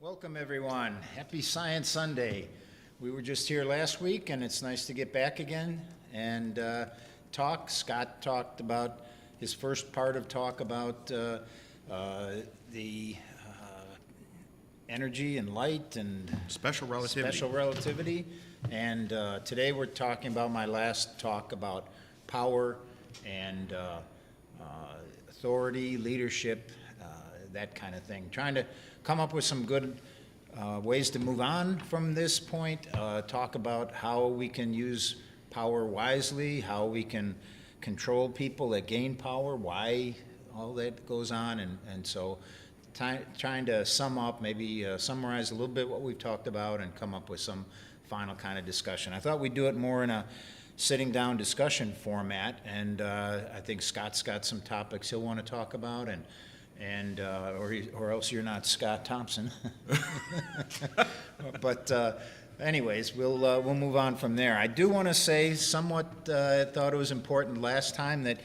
Welcome, everyone. Happy Science Sunday. We were just here last week, and it's nice to get back again and talk. Scott talked about his first part of talk about the energy and light and special relativity. And today we're talking about my last talk about power and authority, leadership, that kind of thing. Trying to come up with some good ways to move on from this point, talk about how we can use power wisely, how we can control people that gain power, why all that goes on, and so trying to sum up, maybe summarize a little bit what we've talked about and come up with some final kind of discussion. I thought we'd do it more in a sitting down discussion format, and I think Scott's got some topics he'll want to talk about, or else you're not Scott Thompson. But anyways, we'll move on from there. I do want to say somewhat, I thought it was important last time that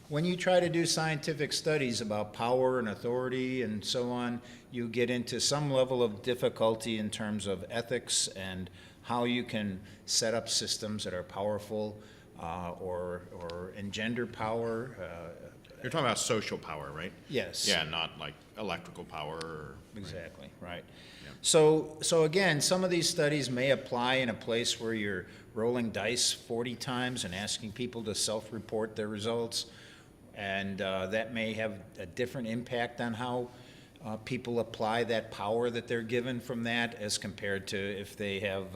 when you try to do scientific studies about power and authority and so on, you get into some level of difficulty in terms of ethics and how you can set up systems that are powerful or engender power. You're talking about social power, right? Yes. Yeah, not like electrical power. Exactly, right. Yeah. So again, some of these studies may apply in a place where you're rolling dice 40 times and asking people to self-report their results, and that may have a different impact on how people apply that power that they're given from that as compared to if they have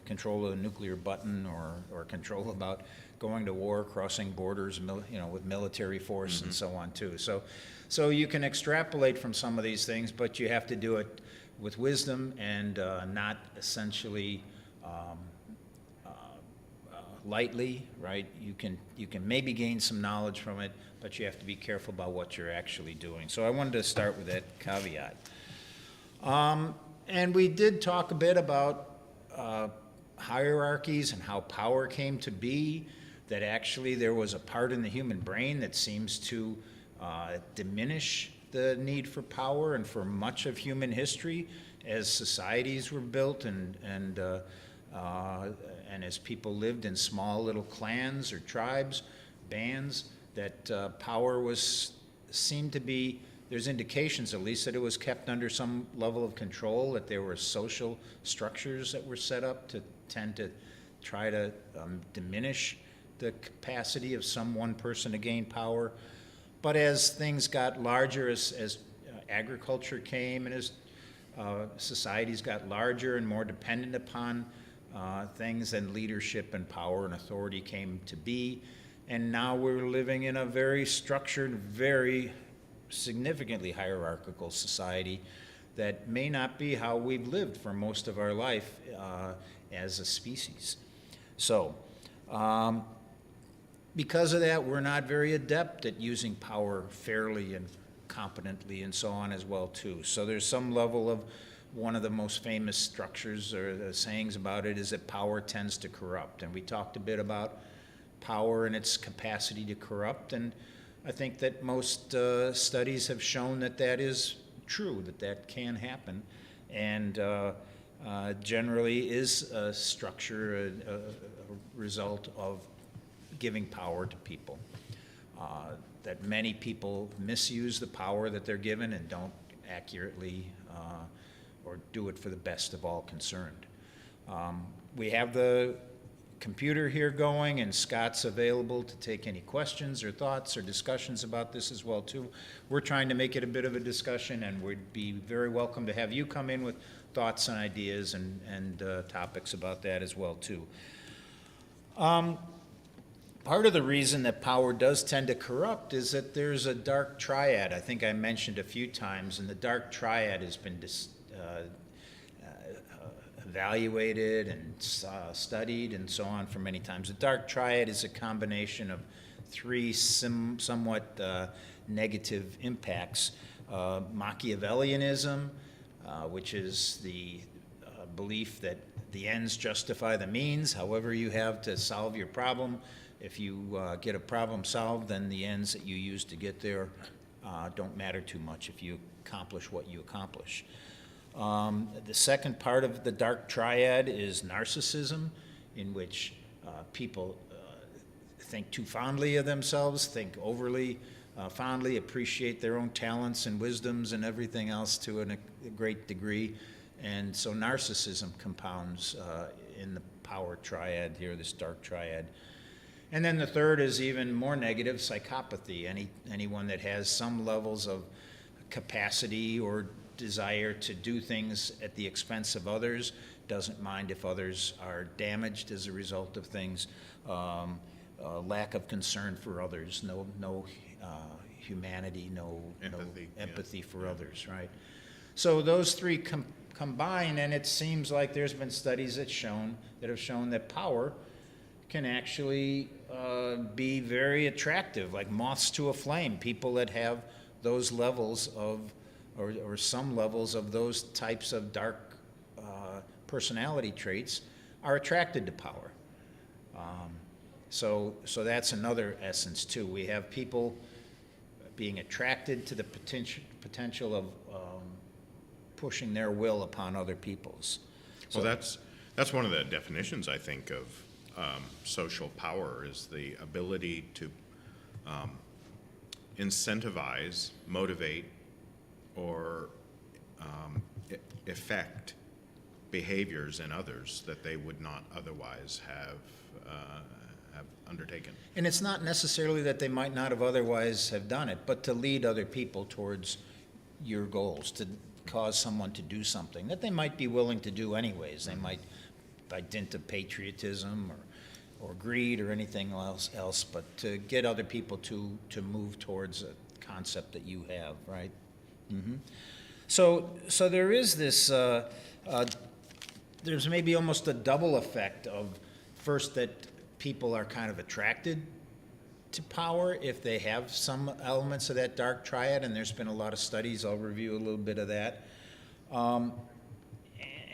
control of a nuclear button or control about going to war, crossing borders, with military force and so on too. So you can extrapolate from some of these things, but you have to do it with wisdom and not essentially lightly, right? You can maybe gain some knowledge from it, but you have to be careful about what you're actually doing. So I wanted to start with that caveat. And we did talk a bit about hierarchies and how power came to be, that actually there was a part in the human brain that seems to diminish the need for power, and for much of human history as societies were built and as people lived in small little clans or tribes, bands, that power seemed to be, there's indications at least that it was kept under some level of control, that there were social structures that were set up to tend to try to diminish the capacity of some one person to gain power. But as things got larger, as agriculture came and as societies got larger and more dependent upon things, and leadership and power and authority came to be. And now we're living in a very structured, very significantly hierarchical society that may not be how we've lived for most of our life as a species. So, because of that, we're not very adept at using power fairly and competently and so on as well too. So there's some level of, one of the most famous structures or the sayings about it is that power tends to corrupt. And we talked a bit about power and its capacity to corrupt, and I think that most studies have shown that that is true, that can happen, and generally is a structure, a result of giving power to people. That many people misuse the power that they're given and don't accurately or do it for the best of all concerned. We have the computer here going, and Scott's available to take any questions or thoughts or discussions about this as well too. We're trying to make it a bit of a discussion, and we'd be very welcome to have you come in with thoughts and ideas and topics about that as well too. Part of the reason that power does tend to corrupt is that there's a dark triad, I think I mentioned a few times, and the dark triad has been evaluated and studied and so on for many times. The dark triad is a combination of three somewhat negative impacts. Machiavellianism, which is the belief that the ends justify the means, however you have to solve your problem. If you get a problem solved, then the ends that you use to get there don't matter too much if you accomplish what you accomplish. The second part of the dark triad is narcissism, in which people think too fondly of themselves, think overly fondly, appreciate their own talents and wisdoms and everything else to a great degree. And so narcissism compounds in the power triad here, this dark triad. And then the third is even more negative, psychopathy. Anyone that has some levels of capacity or desire to do things at the expense of others, doesn't mind if others are damaged as a result of things, lack of concern for others, no humanity, no empathy for others, right? So those three combine, and it seems like there's been studies that have shown that power can actually be very attractive, like moths to a flame. People that have those levels of, or some levels of those types of dark personality traits are attracted to power. So that's another essence too. We have people being attracted to the potential of pushing their will upon other people's. Well, that's one of the definitions, I think, of social power, is the ability to incentivize, motivate, or affect behaviors in others that they would not otherwise have undertaken. And it's not necessarily that they might not have otherwise have done it, but to lead other people towards your goals, to cause someone to do something that they might be willing to do anyways. They might, by dint of patriotism or greed or anything else, but to get other people to move towards a concept that you have, right? Mm-hmm. So there is this, there's maybe almost a double effect of, first, that people are kind of attracted to power if they have some elements of that dark triad, and there's been a lot of studies. I'll review a little bit of that.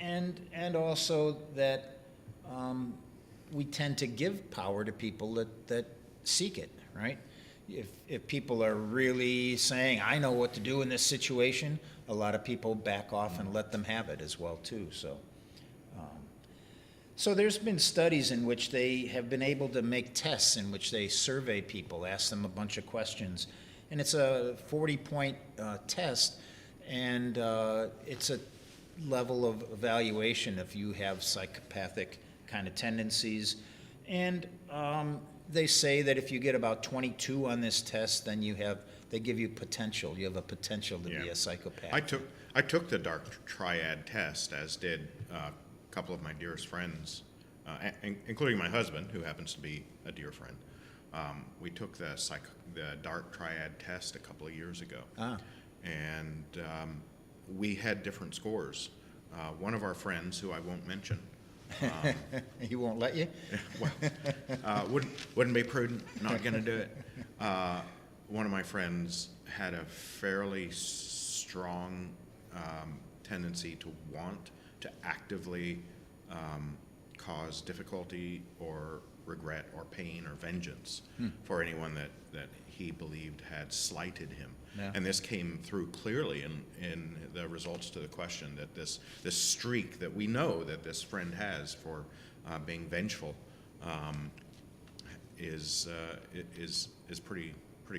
And also that we tend to give power to people that seek it, right? If people are really saying, I know what to do in this situation, a lot of people back off and let them have it as well too. So there's been studies in which they have been able to make tests in which they survey people, ask them a bunch of questions. And it's a 40-point test, and it's a level of evaluation if you have psychopathic kind of tendencies. And they say that if you get about 22 on this test, then they give you potential. You have a potential to be a psychopath. I took the dark triad test, as did a couple of my dearest friends, including my husband, who happens to be a dear friend. We took the dark triad test a couple of years ago, and we had different scores. One of our friends, who I won't mention, he won't let you? well, wouldn't be prudent. Not going to do it. One of my friends had a fairly strong tendency to want to actively cause difficulty or regret or pain or vengeance for anyone that he believed had slighted him. Yeah. And this came through clearly in the results to the question, that this streak that we know that this friend has for being vengeful is pretty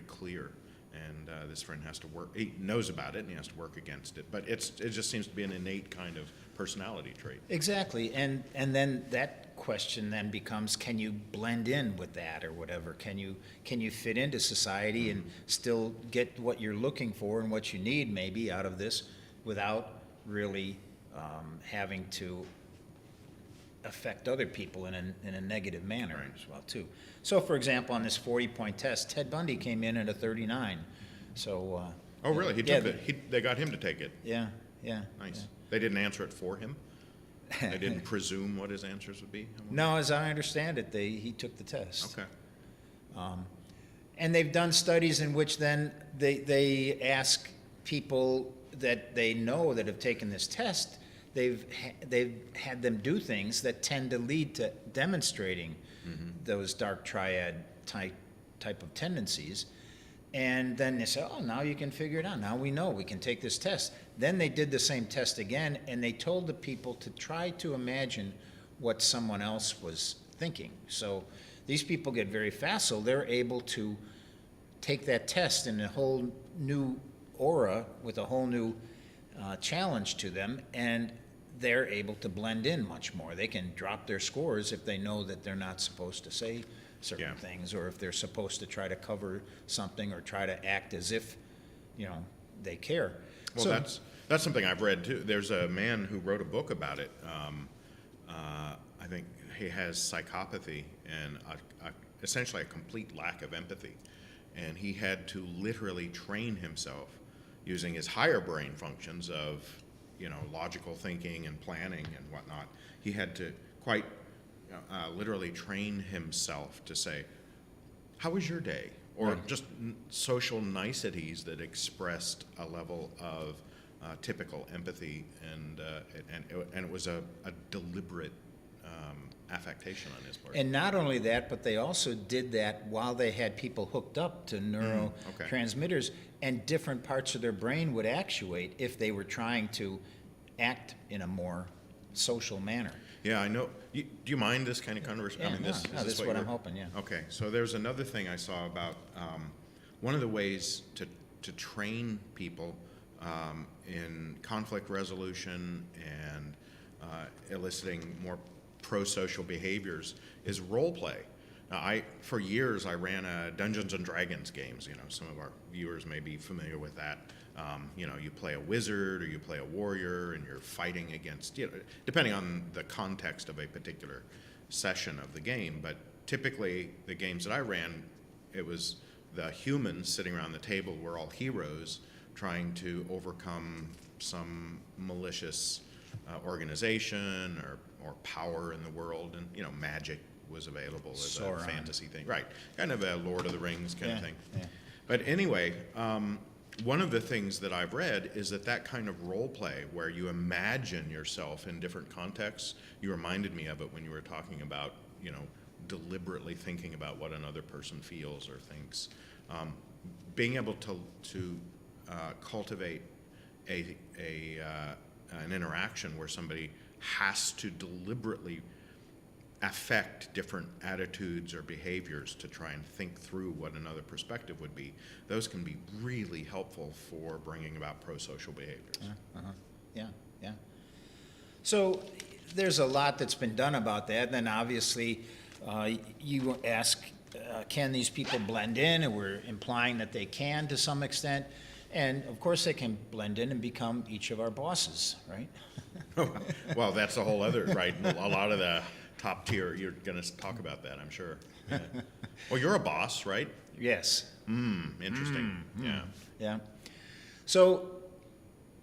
clear. And this friend has to work. He knows about it, and he has to work against it. But it just seems to be an innate kind of personality trait. Exactly, and then that question then becomes: can you blend in with that, or whatever? Can you fit into society and still get what you're looking for and what you need maybe out of this, without really having to affect other people in a negative manner as well too. So, for example, on this 40-point test, Ted Bundy came in at a 39. So. Oh, really? They got him to take it. Yeah. Nice. Yeah. They didn't answer it for him. They didn't presume what his answers would be. No, as I understand it, he took the test. Okay. And they've done studies in which then they ask people that they know that have taken this test. They've had them do things that tend to lead to demonstrating those dark triad type of tendencies. And then they say, oh, now you can figure it out. Now we know we can take this test. Then they did the same test again, and they told the people to try to imagine what someone else was thinking. So these people get very facile. They're able to take that test in a whole new aura with a whole new challenge to them, and they're able to blend in much more. They can drop their scores if they know that they're not supposed to say certain Yeah. things, or if they're supposed to try to cover something or try to act as if, they care. Well, So- that's something I've read too. There's a man who wrote a book about it. I think he has psychopathy and essentially a complete lack of empathy, and he had to literally train himself using his higher brain functions of, logical thinking and planning and whatnot. He had to quite literally train himself to say, "How was your day?" Or just social niceties that expressed a level of typical empathy, and it was a deliberate affectation on his part. And not only that, but they also did that while they had people hooked up to okay. neurotransmitters, and different parts of their brain would actuate if they were trying to act in a more social manner. Yeah, I know. Do you mind this kind of conversation? Yeah, this is what I'm hoping, yeah. Okay, so there's another thing I saw about one of the ways to train people in conflict resolution and eliciting more pro-social behaviors is role play. Now, for years I ran Dungeons and Dragons games. Some of our viewers may be familiar with that. You play a wizard or you play a warrior, and you're fighting against, depending on the context of a particular session of the game. But typically, the games that I ran, it was the humans sitting around the table were all heroes trying to overcome some malicious organization or power in the world, and magic was available as Sauron. a fantasy thing, right? Kind of a Lord of the Rings kind of thing. Yeah. But anyway, one of the things that I've read is that kind of role play where you imagine yourself in different contexts. You reminded me of it when you were talking about, deliberately thinking about what another person feels or thinks. Being able to cultivate an interaction where somebody has to deliberately affect different attitudes or behaviors to try and think through what another perspective would be, those can be really helpful for bringing about pro-social behaviors. Yeah. So there's a lot that's been done about that. Then obviously, you ask, can these people blend in? And we're implying that they can to some extent. And of course, they can blend in and become each of our bosses, right? Well, that's a whole other, right? A lot of the top tier, you're going to talk about that, I'm sure. Yeah. Well, you're a boss, right? Yes. Interesting. Yeah. Yeah. So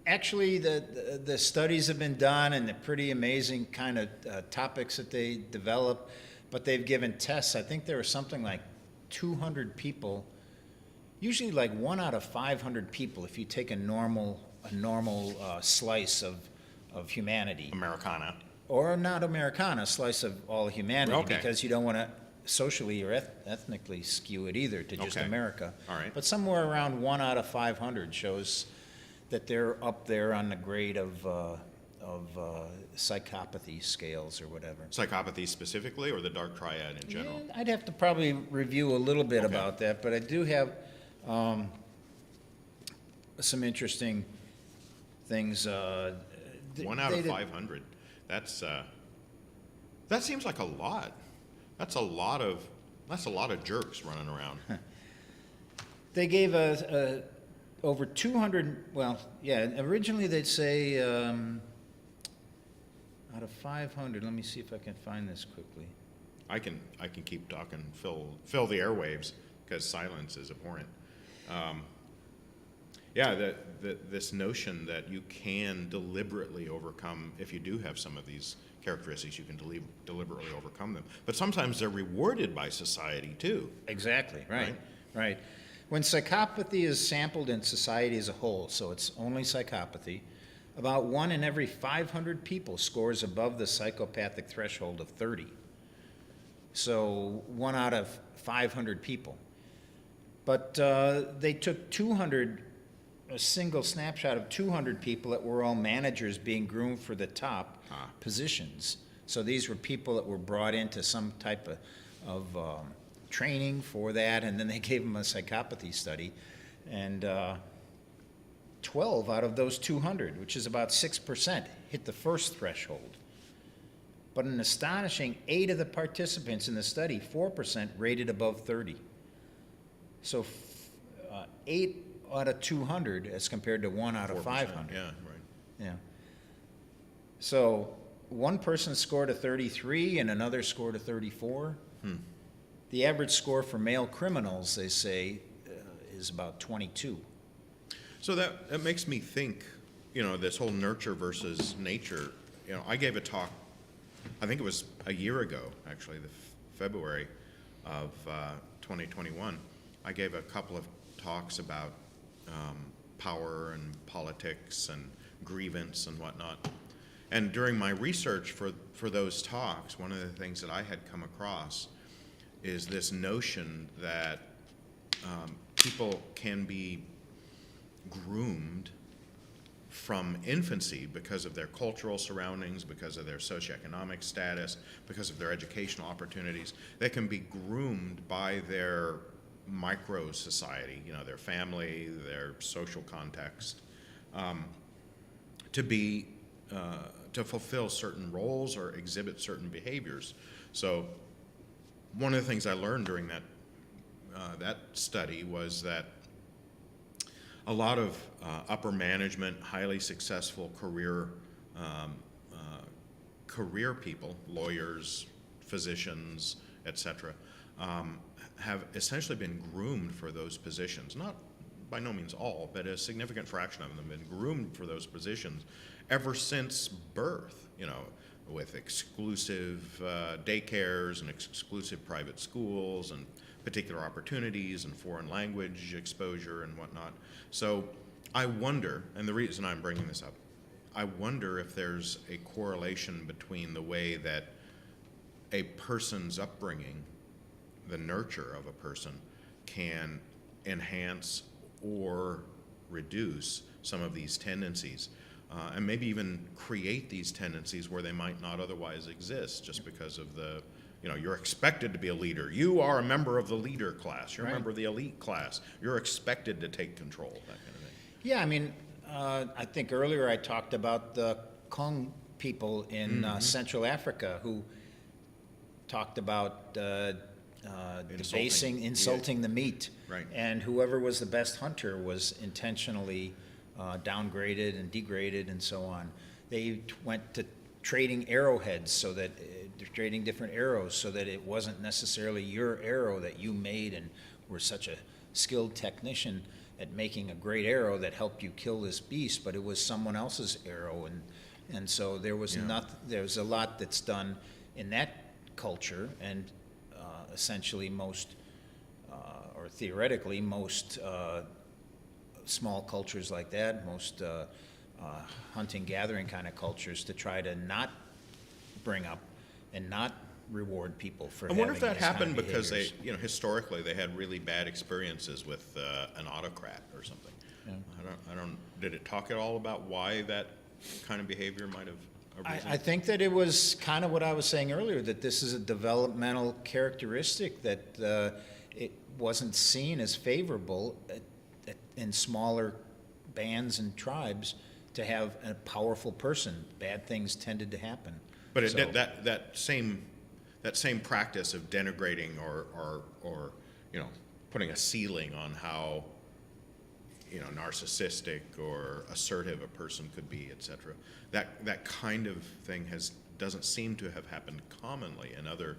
actually, the studies have been done, and the pretty amazing kind of topics that they develop, but they've given tests. I think there were something like 200 people, usually like 1 out of 500 people, if you take a normal slice of humanity. Americana. Or not Americana, a slice of all humanity, Okay. because you don't want to socially or ethnically skew it either to just Okay. America. All right. But somewhere around 1 out of 500 shows that they're up there on the grade of psychopathy scales or whatever. Psychopathy specifically, or the dark triad in general? Yeah, I'd have to probably review a little bit Okay. about that, but I do have some interesting things. 1 out of 500. That seems like a lot. That's a lot of jerks running around. They gave over 200, well, yeah, originally they'd say out of 500, let me see if I can find this quickly. I can keep talking, fill the airwaves, because silence is abhorrent. This notion that you can deliberately overcome, if you do have some of these characteristics, you can deliberately overcome them. But sometimes they're rewarded by society too. Exactly, right. When psychopathy is sampled in society as a whole, so it's only psychopathy, about 1 in every 500 people scores above the psychopathic threshold of 30. So 1 out of 500 people. But they took 200 a single snapshot of 200 people that were all managers being groomed for the top positions. So these were people that were brought into some type of training for that, and then they gave them a psychopathy study. And 12 out of those 200, which is about 6%, hit the first threshold. But an astonishing 8 of the participants in the study, 4%, rated above 30. So 8 out of 200 as compared to 1 out of 500. Yeah, right. Yeah. So one person scored a 33 and another scored a 34. The average score for male criminals, they say, is about 22. So that makes me think, this whole nurture versus nature. I gave a talk, I think it was a year ago, actually, February of 2021. I gave a couple of talks about power and politics and grievance and whatnot. And during my research for those talks, one of the things that I had come across is this notion that people can be groomed from infancy because of their cultural surroundings, because of their socioeconomic status, because of their educational opportunities. They can be groomed by their micro society, their family, their social context, to fulfill certain roles or exhibit certain behaviors. So one of the things I learned during that study was that a lot of upper management, highly successful career people, lawyers, physicians, etc., have essentially been groomed for those positions. Not by no means all, but a significant fraction of them have been groomed for those positions ever since birth, with exclusive daycares and exclusive private schools and particular opportunities and foreign language exposure and whatnot. So I wonder, and the reason I'm bringing this up, I wonder if there's a correlation between the way that a person's upbringing, the nurture of a person, can enhance or reduce some of these tendencies, and maybe even create these tendencies where they might not otherwise exist, just because of you're expected to be a leader. You are a member of the leader class. You're a member of the elite class. You're expected to take control, that kind of thing. Yeah, I mean, I think earlier I talked about the Kong people in Central Africa who talked about insulting the meat. Right. And whoever was the best hunter was intentionally downgraded and degraded and so on. They went to trading arrowheads so that trading different arrows so that it wasn't necessarily your arrow that you made and were such a skilled technician at making a great arrow that helped you kill this beast, but it was someone else's arrow, and so there was there's a lot that's done in that culture, and essentially most or theoretically most small cultures like that, most hunting gathering kind of cultures, to try to not bring up and not reward people for I wonder if having that these kind happened of because they, behaviors. historically they had really bad experiences with an autocrat or something. Yeah. I don't. Did it talk at all about why that kind of behavior might have arisen? I think that it was kind of what I was saying earlier, that this is a developmental characteristic that it wasn't seen as favorable in smaller bands and tribes to have a powerful person. Bad things tended to happen. But So- that same practice of denigrating or putting a ceiling on how narcissistic or assertive a person could be, etc. That kind of thing doesn't seem to have happened commonly in other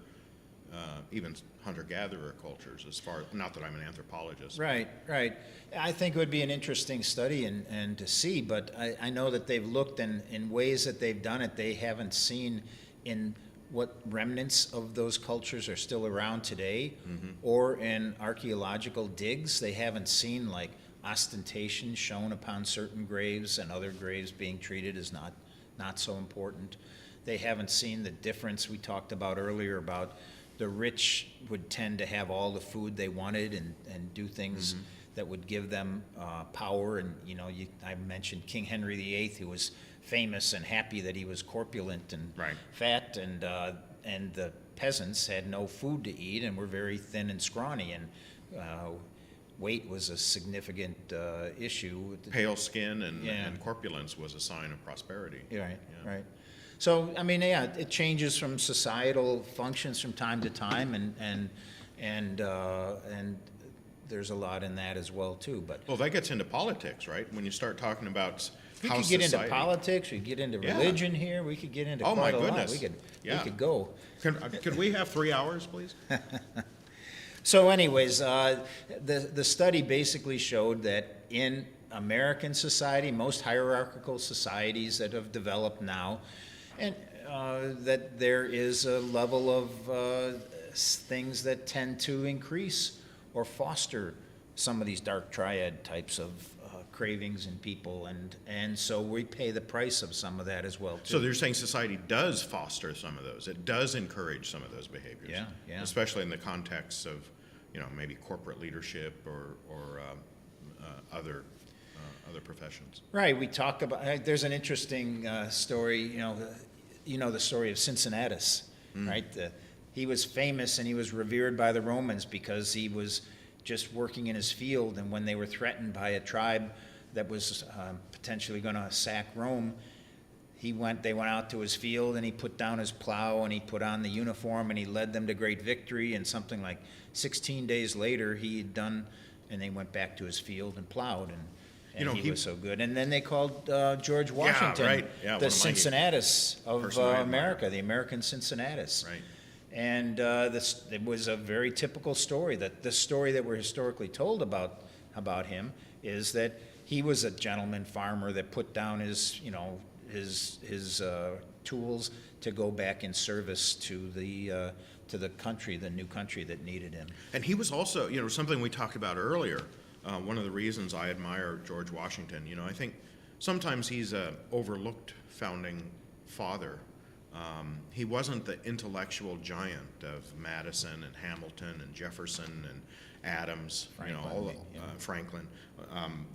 even hunter-gatherer cultures. Not that I'm an anthropologist. Right. I think it would be an interesting study and to see, but I know that they've looked in ways that they've done it, they haven't seen in what remnants of those cultures are still around today, or in archaeological digs. They haven't seen like ostentation shown upon certain graves and other graves being treated as not so important. They haven't seen the difference we talked about earlier about the rich would tend to have all the food they wanted and do things that would give them power. And, you know, I mentioned King Henry VIII, who was famous and happy that he was corpulent and Right. fat, and the peasants had no food to eat and were very thin and scrawny, and weight was a significant issue. Pale skin Yeah. and corpulence was a sign of prosperity. Right, Yeah. right. So, I mean, yeah, it changes from societal functions from time to time, and there's a lot in that as well too. But Well, that gets into politics, right? When you start talking about we how could get into society- politics, we could get into Yeah. religion here, we could get into Oh, my quite a lot. goodness. We Yeah. could go. Could we have 3 hours, please? So anyways, the study basically showed that in American society, most hierarchical societies that have developed now, and that there is a level of things that tend to increase or foster some of these dark triad types of cravings in people, and so we pay the price of some of that as well too. So you're saying society does foster some of those. It does encourage some of those behaviors. Yeah, yeah. Especially in the context of, you know, maybe corporate leadership or other professions. Right, we talk about, there's an interesting story, you know the story of Cincinnatus, right? He was famous and he was revered by the Romans because he was just working in his field, and when they were threatened by a tribe that was potentially going to sack Rome, they went out to his field and he put down his plow and he put on the uniform and he led them to great victory, and something like 16 days later he had done, and they went back to his field and plowed, and You know, he he- was so good. And then they called George Washington right. Yeah, one the of my Cincinnatus of person I admire. America, the American Cincinnatus. Right. And it was a very typical story. That the story that we're historically told about him is that he was a gentleman farmer that put down his tools to go back in service to the country, the new country that needed him. And he was also, you know, something we talked about earlier. One of the reasons I admire George Washington, you know, I think sometimes he's a overlooked founding father. He wasn't the intellectual giant of Madison and Hamilton and Jefferson and Adams, Franklin.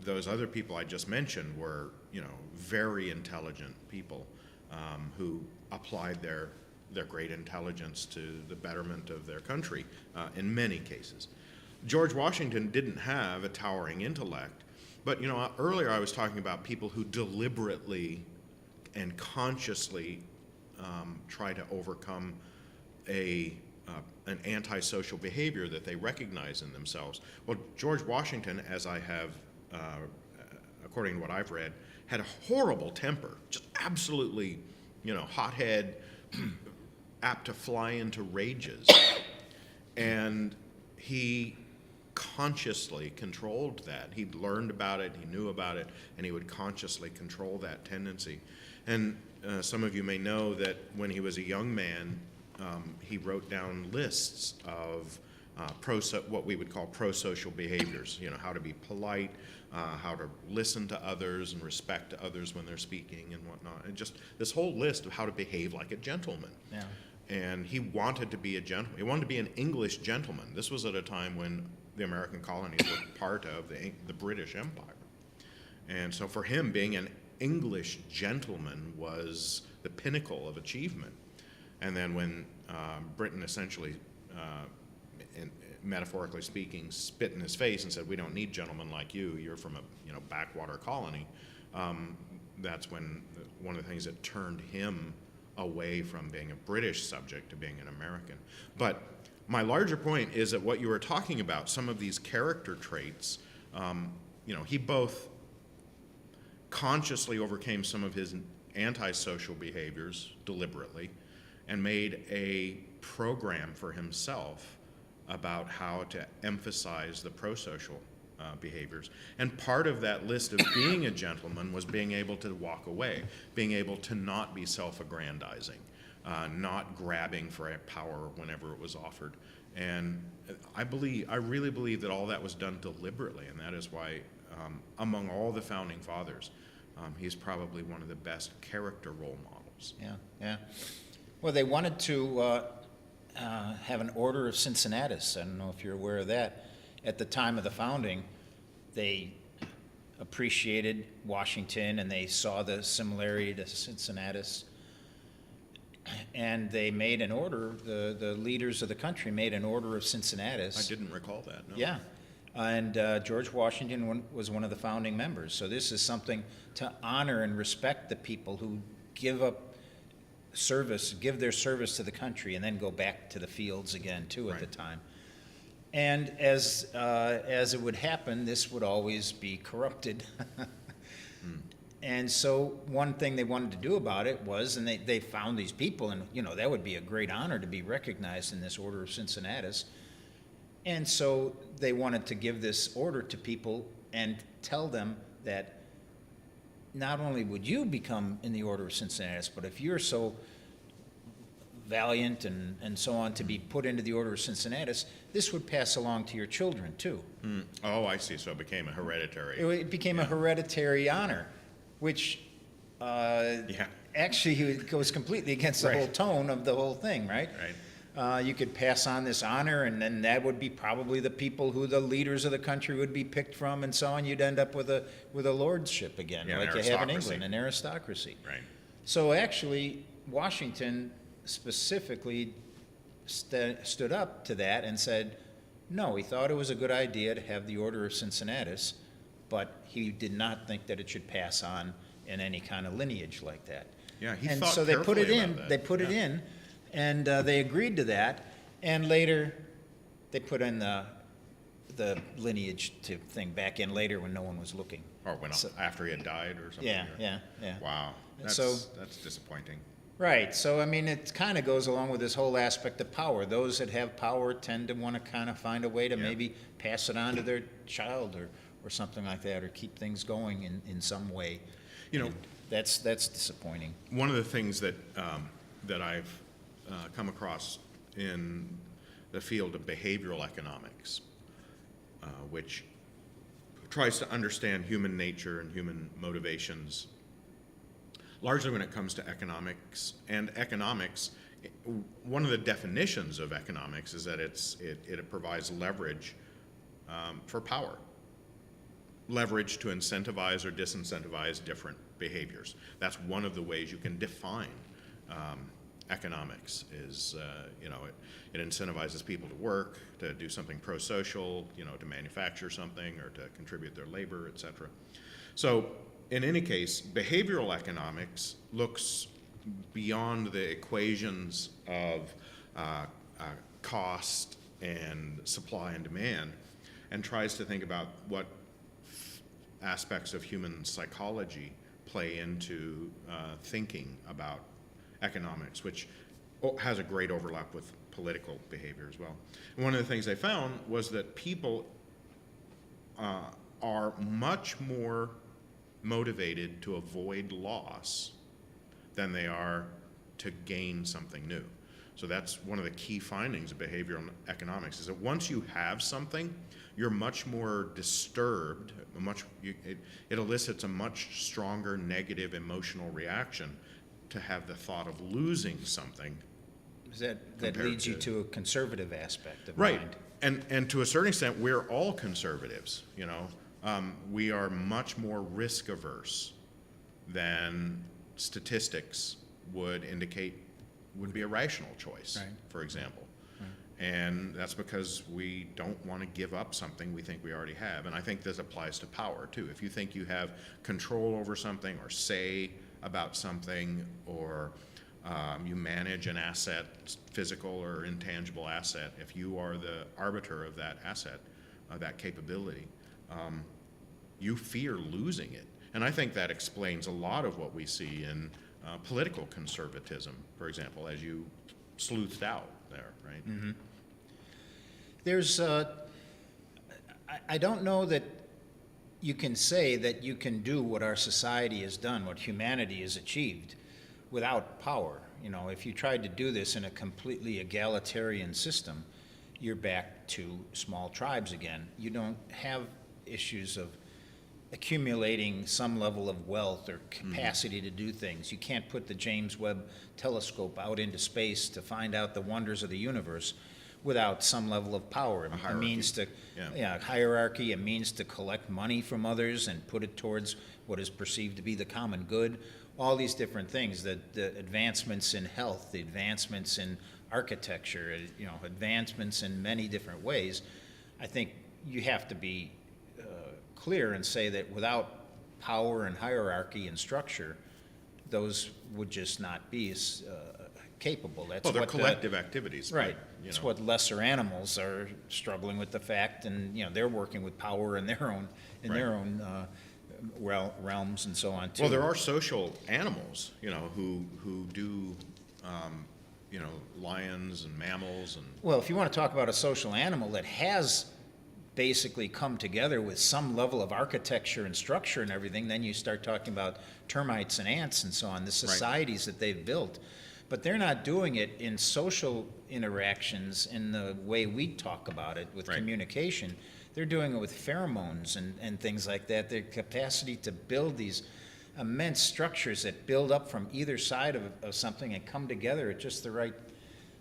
Those other people I just mentioned were, you know, very intelligent people who applied their great intelligence to the betterment of their country in many cases. George Washington didn't have a towering intellect, but, you know, earlier I was talking about people who deliberately and consciously try to overcome an antisocial behavior that they recognize in themselves. Well, George Washington, as I have, according to what I've read, had a horrible temper, just absolutely, you know, hothead, apt to fly into rages. And he consciously controlled that. He'd learned about it, he knew about it, and he would consciously control that tendency. And some of you may know that when he was a young man, he wrote down lists of what we would call pro-social behaviors, you know, how to be polite, how to listen to others and respect others when they're speaking and whatnot, and just this whole list of how to behave like a gentleman. Yeah. And he wanted to be a gentleman. He wanted to be an English gentleman. This was at a time when the American colonies were part of the British Empire. And so for him, being an English gentleman was the pinnacle of achievement. And then when Britain essentially, metaphorically speaking, spit in his face and said, "We don't need gentlemen like you. You're from a backwater colony," that's when one of the things that turned him away from being a British subject to being an American. But my larger point is that what you were talking about, some of these character traits, he both consciously overcame some of his antisocial behaviors deliberately and made a program for himself about how to emphasize the pro-social behaviors. And part of that list of being a gentleman was being able to walk away, being able to not be self-aggrandizing, not grabbing for power whenever it was offered. And I really believe that all that was done deliberately, and that is why among all the founding fathers, he's probably one of the best character role models. Yeah, yeah. Well, they wanted to have an order of Cincinnatus. I don't know if you're aware of that. At the time of the founding, they appreciated Washington and they saw the similarity to Cincinnatus. And they made an order, the leaders of the country made an order of Cincinnatus. I didn't recall that, no. Yeah. And George Washington was one of the founding members. So this is something to honor and respect the people who give up service, give their service to the country, and then go back to the fields again, too, at the time. And as it would happen, this would always be corrupted. And so one thing they wanted to do about it was, and they found these people, and, you know, that would be a great honor to be recognized in this Order of Cincinnatus. And so they wanted to give this order to people and tell them that not only would you become in the Order of Cincinnatus, but if you're so valiant and so on to be put into the Order of Cincinnatus, this would pass along to your children too. Oh, I see, so it became a hereditary. It became a hereditary honor, which actually goes completely against the whole tone of the whole thing, right? Right. You could pass on this honor, and then that would be probably the people who the leaders of the country would be picked from, and so on. You'd end up with a lordship again, like you have in England, an aristocracy. Right. So actually, Washington specifically stood up to that and said, no, he thought it was a good idea to have the Order of Cincinnatus, but he did not think that it should pass on in any kind of lineage like that. Yeah, he and thought so they put it carefully in. about that. They put it in, and they agreed to that. And later, they put in the lineage thing back in later when no one was looking. Or when after he had died or something? Yeah, or- yeah. Wow, that's disappointing. Right. So I mean, it kind of goes along with this whole aspect of power. Those that have power tend to want to kind of find a way to maybe pass it on to their child or something like that, or keep things going in some way. You know, And that's disappointing. one of the things that that I've come across in the field of behavioral economics, which tries to understand human nature and human motivations, largely when it comes to economics. And economics, one of the definitions of economics is that it provides leverage for power. Leverage to incentivize or disincentivize different behaviors. That's one of the ways you can define economics is, it incentivizes people to work, to do something pro-social, to manufacture something or to contribute their labor, et cetera. So in any case, behavioral economics looks beyond the equations of cost and supply and demand and tries to think about what aspects of human psychology play into thinking about economics, which has a great overlap with political behavior as well. And one of the things they found was that people are much more motivated to avoid loss than they are to gain something new. So that's one of the key findings of behavioral economics, is that once you have something, you're much more disturbed, it elicits a much stronger negative emotional reaction to have the thought of losing something. That leads you to a conservative aspect of Right. mind. And to a certain extent, we're all conservatives, we are much more risk averse than statistics would indicate would be a rational choice, Right. for example. And that's because we don't want to give up something we think we already have. And I think this applies to power too. If you think you have control over something or say about something, or you manage an asset, physical or intangible asset, if you are the arbiter of that asset, that capability, you fear losing it. And I think that explains a lot of what we see in political conservatism, for example, as you sleuthed out there, right? Mm-hmm. There's, I don't know that you can say that you can do what our society has done, what humanity has achieved, without power. If you tried to do this in a completely egalitarian system, you're back to small tribes again. You don't have issues of accumulating some level of wealth or capacity to do things. You can't put the James Webb telescope out into space to find out the wonders of the universe without some level of power. A means to, hierarchy, a means to collect money from others and put it towards what is perceived to be the common good. All these different things, the advancements in health, the advancements in architecture, advancements in many different ways. I think you have to be clear and say that without power and hierarchy and structure, those would just not be capable. That's well, they're what collective activities. Right. But, It's what lesser animals are struggling with the fact, and they're working with power in their own realms and so on too. Well, there are social animals, who do, lions and mammals and. Well, if you want to talk about a social animal that has basically come together with some level of architecture and structure and everything, then you start talking about termites and ants and so on, the societies that they've built. But they're not doing it in social interactions in the way we talk about it with communication. They're doing it with pheromones and things like that. Their capacity to build these immense structures that build up from either side of something and come together at just the right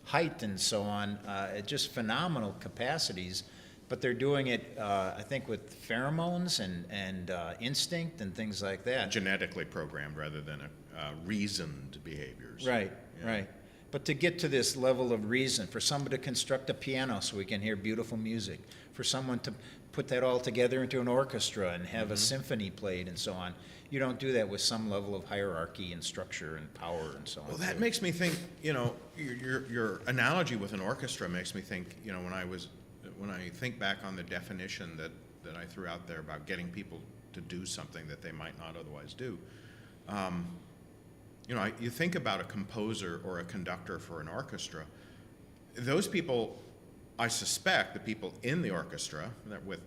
height and so on, just phenomenal capacities. But they're doing it, I think, with pheromones and instinct and things like that. Genetically programmed rather than reasoned behaviors. Right, right. But to get to this level of reason, for someone to construct a piano so we can hear beautiful music, for someone to put that all together into an orchestra and have a symphony played and so on, you don't do that with some level of hierarchy and structure and power and so on. Well, that makes me think, your analogy with an orchestra makes me think, when I think back on the definition that I threw out there about getting people to do something that they might not otherwise do, you think about a composer or a conductor for an orchestra. Those people, I suspect, the people in the orchestra, with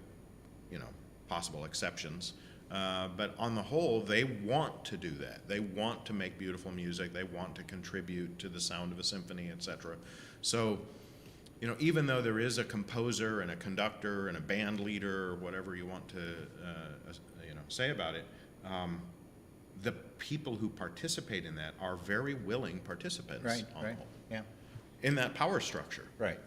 possible exceptions, but on the whole, they want to do that. They want to make beautiful music. They want to contribute to the sound of a symphony, etc. So, even though there is a composer and a conductor and a band leader or whatever you want to say about it, the people who participate in that are very willing participants. Right, on the right, whole, yeah. in that power structure. Right.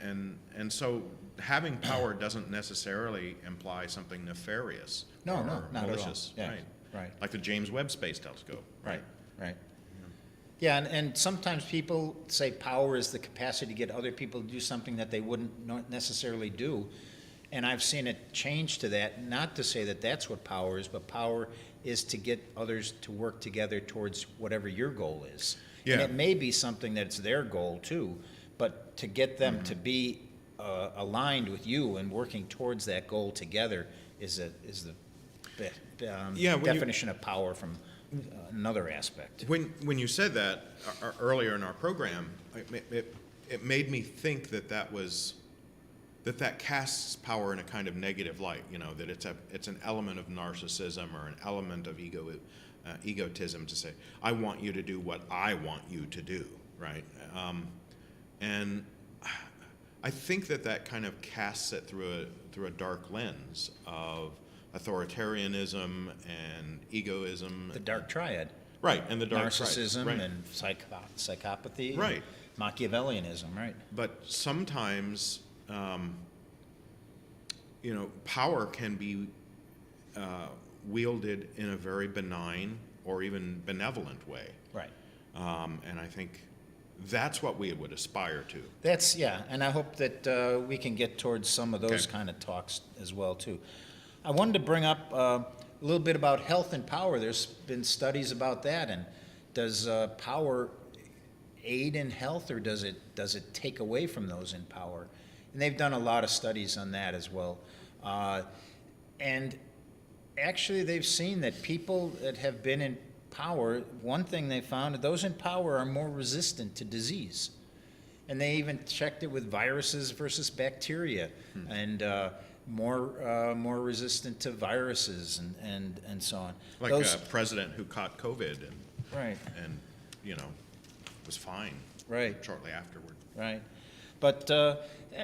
And so having power doesn't necessarily imply something nefarious. No, or not malicious. at all. Yeah, Right. right. Like the James Webb Space Telescope. Right, right. Yeah, and sometimes people say power is the capacity to get other people to do something that they wouldn't not necessarily do. And I've seen it change to that, not to say that that's what power is, but power is to get others to work together towards whatever your goal is. Yeah. And it may be something that's their goal too, but to get them to be aligned with you and working towards that goal together is the definition of power from another aspect. When you said that earlier in our program, it made me think that casts power in a kind of negative light. That it's an element of narcissism or an element of egotism to say, I want you to do what I want you to do, right? And I think that kind of casts it through a dark lens of authoritarianism and egoism. The dark triad. Right, and the dark Narcissism triad. Right. and psychopathy. Right. And Machiavellianism, right. But sometimes, power can be wielded in a very benign or even benevolent way. Right. And I think that's what we would aspire to. And I hope that we can get towards some of those kind of talks as well, too. I wanted to bring up a little bit about health and power. There's been studies about that, and does power aid in health, or does it take away from those in power? And they've done a lot of studies on that as well. And actually, they've seen that people that have been in power, one thing they found, those in power are more resistant to disease. And they even checked it with viruses versus bacteria, and more resistant to viruses and so on. Like a president who caught COVID right. and was fine right. shortly afterward. Right. But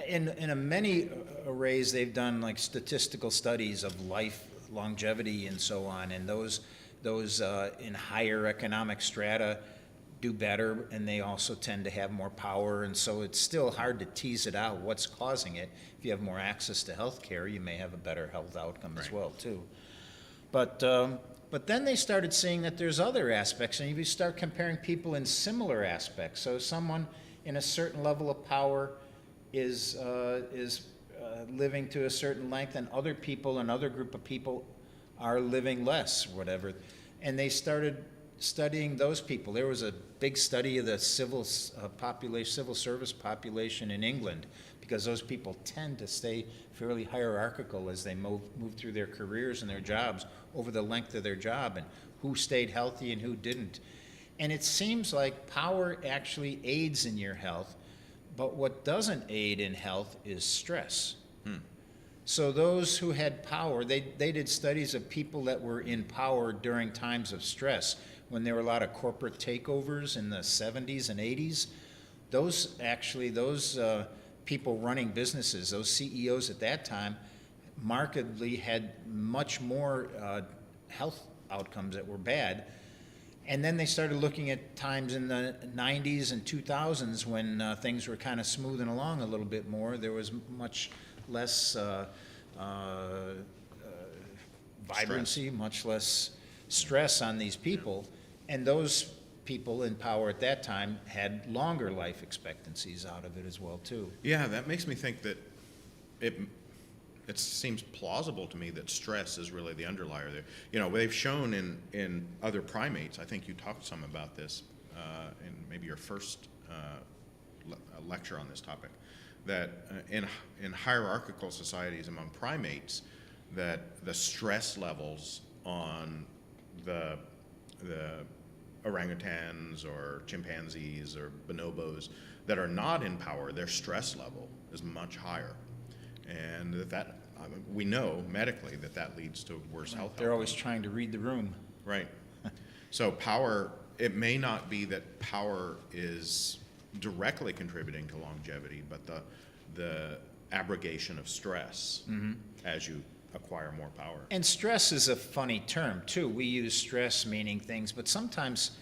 in many arrays, they've done like statistical studies of life longevity and so on, and those in higher economic strata do better, and they also tend to have more power, and so it's still hard to tease it out what's causing it. If you have more access to health care, you may have a better health outcome as Right. well, too. But then they started seeing that there's other aspects, and you start comparing people in similar aspects. So someone in a certain level of power is living to a certain length, and other people, another group of people, are living less, whatever. And they started studying those people. There was a big study of the civil service population in England, because those people tend to stay fairly hierarchical as they move through their careers and their jobs over the length of their job, and who stayed healthy and who didn't. And it seems like power actually aids in your health, but what doesn't aid in health is stress. So those who had power, they did studies of people that were in power during times of stress, when there were a lot of corporate takeovers in the 70s and 80s. Those people running businesses, those CEOs at that time, markedly had much more health outcomes that were bad. And then they started looking at times in the 90s and 2000s when things were kind of smoothing along a little bit more. There was much less vibrancy, much less stress on these people. And those people in power at that time had longer life expectancies out of it as well, too. Yeah, that makes me think that it seems plausible to me that stress is really the underlier there. You know, they've shown in other primates, I think you talked some about this in maybe your first lecture on this topic, that in hierarchical societies among primates, that the stress levels on the orangutans or chimpanzees or bonobos that are not in power, their stress level is much higher. And we know medically that leads to worse health. They're always trying to read the room. Right. So power, it may not be that power is directly contributing to longevity, but the abrogation of stress as you acquire more power. And stress is a funny term, too. We use stress meaning things, but sometimes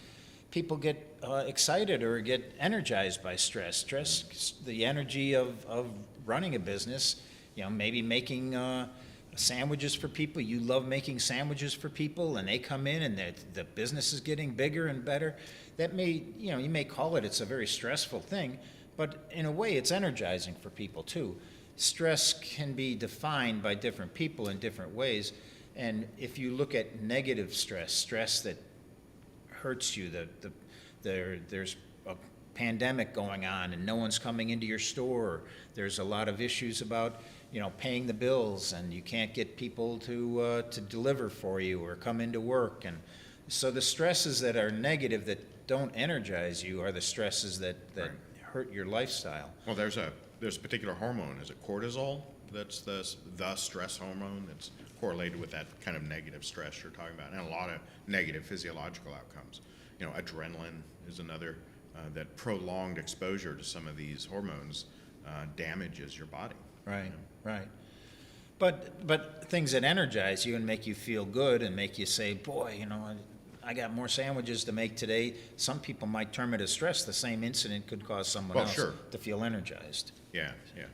people get excited or get energized by stress. Stress, the energy of running a business, you know, maybe making sandwiches for people. You love making sandwiches for people, and they come in and the business is getting bigger and better. That may, you know, you may call it's a very stressful thing, but in a way it's energizing for people too. Stress can be defined by different people in different ways, and if you look at negative stress that hurts you, there's a pandemic going on and no one's coming into your store, there's a lot of issues about, you know, paying the bills, and you can't get people to deliver for you or come into work. And so the stresses that are negative, that don't energize you, are the stresses that Right. hurt your lifestyle. Well, there's a particular hormone, is it cortisol? That's the stress hormone that's correlated with that kind of negative stress you're talking about, and a lot of negative physiological outcomes. You know, adrenaline is another, that prolonged exposure to some of these hormones damages your body. Right, right. But things that energize you and make you feel good and make you say, boy, you know, I got more sandwiches to make today. Some people might term it as stress. The same incident could cause someone else Sure. to feel energized. Yeah, yeah.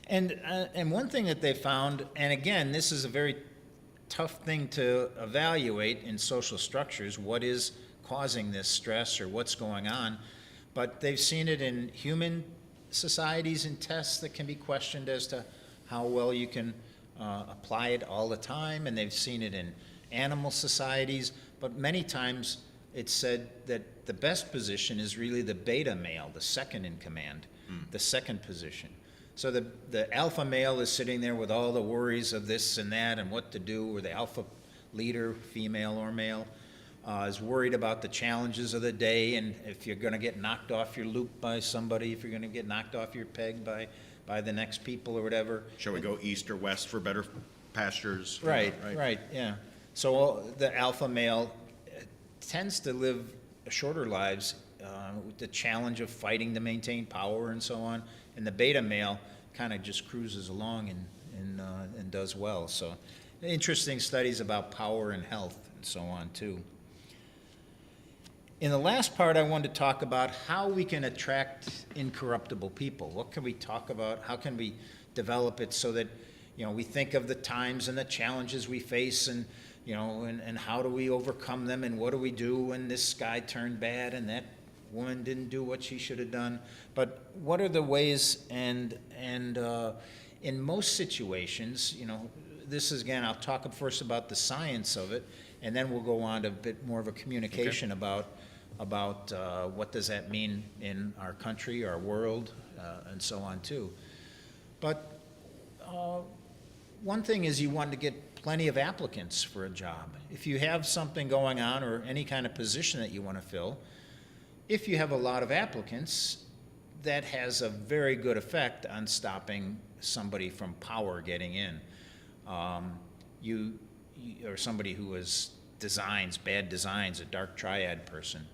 And one thing that they found, and again, this is a very tough thing to evaluate in social structures, what is causing this stress or what's going on, but they've seen it in human societies in tests that can be questioned as to how well you can apply it all the time, and they've seen it in animal societies, but many times it's said that the best position is really the beta male, the second in command, the second position. So the alpha male is sitting there with all the worries of this and that and what to do, or the alpha leader, female or male, is worried about the challenges of the day, and if you're going to get knocked off your loop by somebody, if you're going to get knocked off your peg by the next people or whatever. Shall we go east or west for better pastures? Right, yeah. So the alpha male tends to live shorter lives with the challenge of fighting to maintain power and so on, and the beta male kind of just cruises along and does well. So interesting studies about power and health and so on too. In the last part, I wanted to talk about how we can attract incorruptible people. What can we talk about? How can we develop it so that, we think of the times and the challenges we face and, and how do we overcome them and what do we do when this guy turned bad and that woman didn't do what she should have done. But what are the ways and in most situations, this is, again, I'll talk first about the science of it, and then we'll go on to a bit more of a communication about what does that mean in our country, our world, and so on too. But one thing is you want to get plenty of applicants for a job. If you have something going on or any kind of position that you want to fill, if you have a lot of applicants, that has a very good effect on stopping somebody from power getting in. You or somebody who has bad designs, a dark triad person.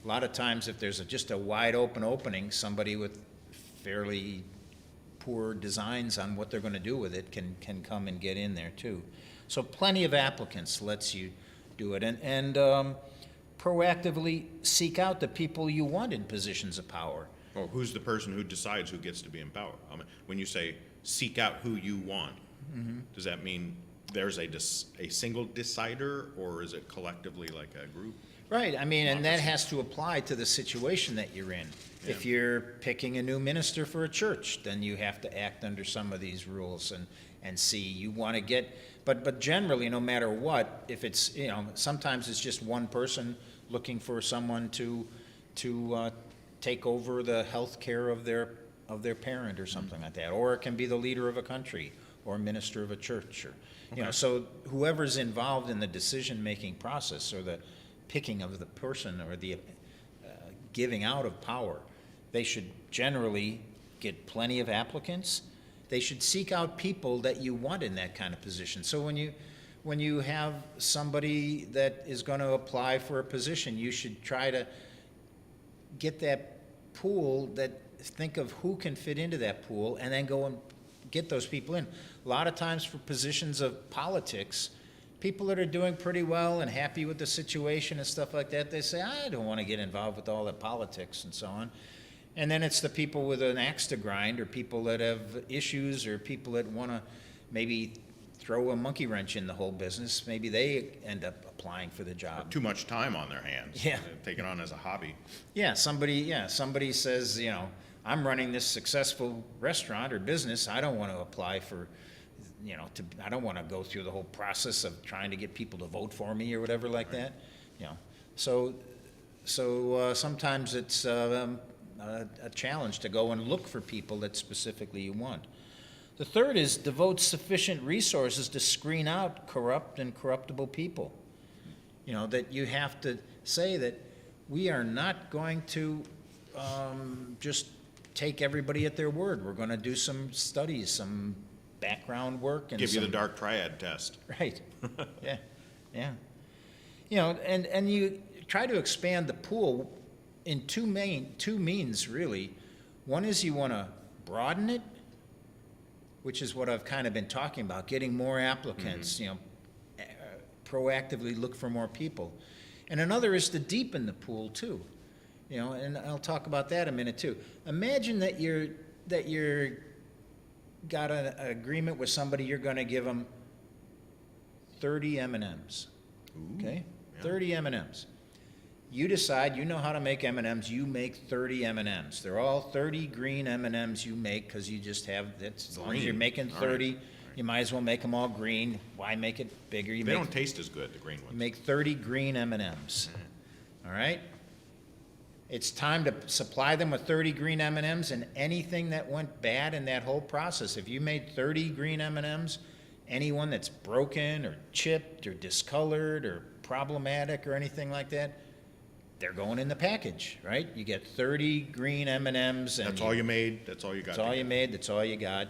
A lot of times if there's just a wide open opening, somebody with fairly poor designs on what they're going to do with it can come and get in there too. So plenty of applicants lets you do it. And proactively seek out the people you want in positions of power. Well, who's the person who decides who gets to be in power? I mean, when you say seek out who you want, does that mean there's a single decider, or is it collectively like a group? Right, I mean, and that has to apply to the situation that you're in. Yeah. If you're picking a new minister for a church, then you have to act under some of these rules and see, you want to get, but generally, no matter what, if it's, sometimes it's just one person looking for someone to take over the health care of their parent or something like that, or it can be the leader of a country or a minister of a church, or so whoever's involved in the decision-making process or the picking of the person or the giving out of power, they should generally get plenty of applicants. They should seek out people that you want in that kind of position. So when you have somebody that is going to apply for a position, you should try to get that pool, think of who can fit into that pool, and then go and get those people in. A lot of times for positions of politics, people that are doing pretty well and happy with the situation and stuff like that, they say, I don't want to get involved with all the politics and so on. And then it's the people with an axe to grind, or people that have issues, or people that want to maybe throw a monkey wrench in the whole business. Maybe they end up applying for the job. Too much time on their hands. Yeah. Take it on as a hobby. Yeah, somebody says, I'm running this successful restaurant or business. I don't want to apply for, I don't want to go through the whole process of trying to get people to vote for me or whatever like that. So sometimes it's a challenge to go and look for people that specifically you want. The third is devote sufficient resources to screen out corrupt and corruptible people. That you have to say that we are not going to just take everybody at their word. We're going to do some studies, some background work. And give you the dark triad test. Right, yeah. And you try to expand the pool in two means, really. One is you want to broaden it, which is what I've kind of been talking about, getting more applicants, proactively look for more people. And another is to deepen the pool too, and I'll talk about that in a minute too. Imagine that you're got an agreement with somebody, you're going to give them 30 M&Ms, okay? Yeah. 30 M&Ms. You decide, you know how to make M&Ms, you make 30 M&Ms. They're all 30 green M&Ms you make because you just have, that's, as long as you're making 30, right. You might as well make them all green. Why make it bigger? They don't taste as good, the green ones. You make 30 green M&Ms, all right? It's time to supply them with 30 green M&Ms, and anything that went bad in that whole process, if you made 30 green M&Ms, anyone that's broken or chipped or discolored or problematic or anything like that, they're going in the package, right? You get 30 green M&Ms. That's all you made, that's all you got. That's all you made, that's all you got,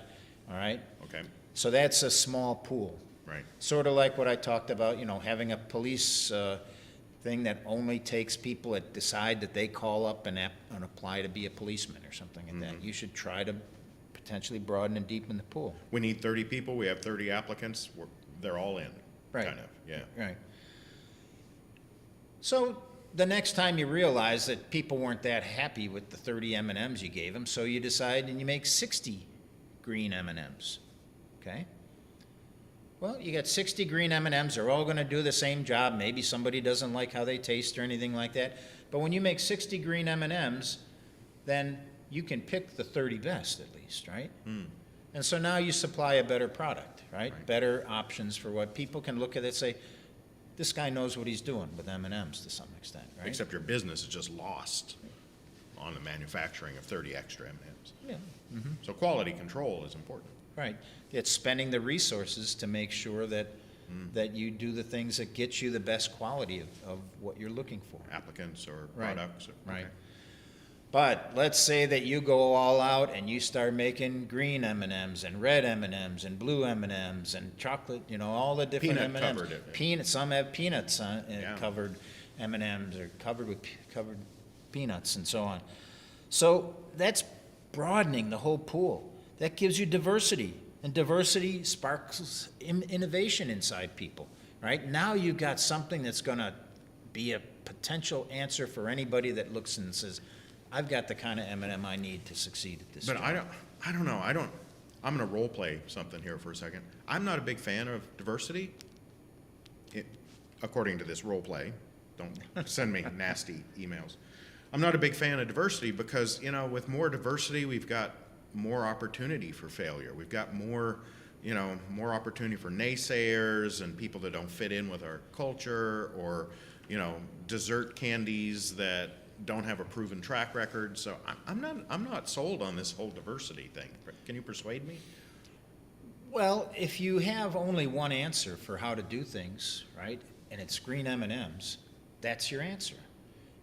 all right? Okay. So that's a small pool. Right. Sort of like what I talked about, having a police thing that only takes people that decide that they call up and apply to be a policeman or something like that. You should try to potentially broaden and deepen the pool. We need 30 people, we have 30 applicants, they're all in, Right. kind of, yeah. Right. So the next time you realize that people weren't that happy with the 30 M&Ms you gave them, so you decide and you make 60 green M&Ms, okay? Well, you got 60 green M&Ms, they're all gonna do the same job. Maybe somebody doesn't like how they taste or anything like that. But when you make 60 green M&Ms, then you can pick the 30 best at least, right? And so now you supply a better product, right? Better options for what people can look at it and say, this guy knows what he's doing with M&Ms to some extent, right? Except your business is just lost on the manufacturing of 30 extra M&Ms. Yeah, So quality control is important. right. It's spending the resources to make sure that that you do the things that get you the best quality of what you're looking for. Applicants or Right, products. right. Okay. But let's say that you go all out and you start making green M&Ms and red M&Ms and blue M&Ms and chocolate, you know, all the different Peanut M&Ms. covered. Peanut, some have peanuts on, Yeah. covered M&Ms or covered with covered peanuts and so on. So that's broadening the whole pool. That gives you diversity, and diversity sparks innovation inside people, right? Now you've got something that's going to be a potential answer for anybody that looks and says, I've got the kind of M&M I need to succeed at this But job. I don't know. I'm going to role play something here for a second. I'm not a big fan of diversity. According to this role play, don't send me nasty emails. I'm not a big fan of diversity because, you know, with more diversity, we've got more opportunity for failure. We've got more, you know, more opportunity for naysayers and people that don't fit in with our culture, or, you know, dessert candies that don't have a proven track record. So I'm not sold on this whole diversity thing. Can you persuade me? Well, if you have only one answer for how to do things, right, and it's green M&Ms, that's your answer.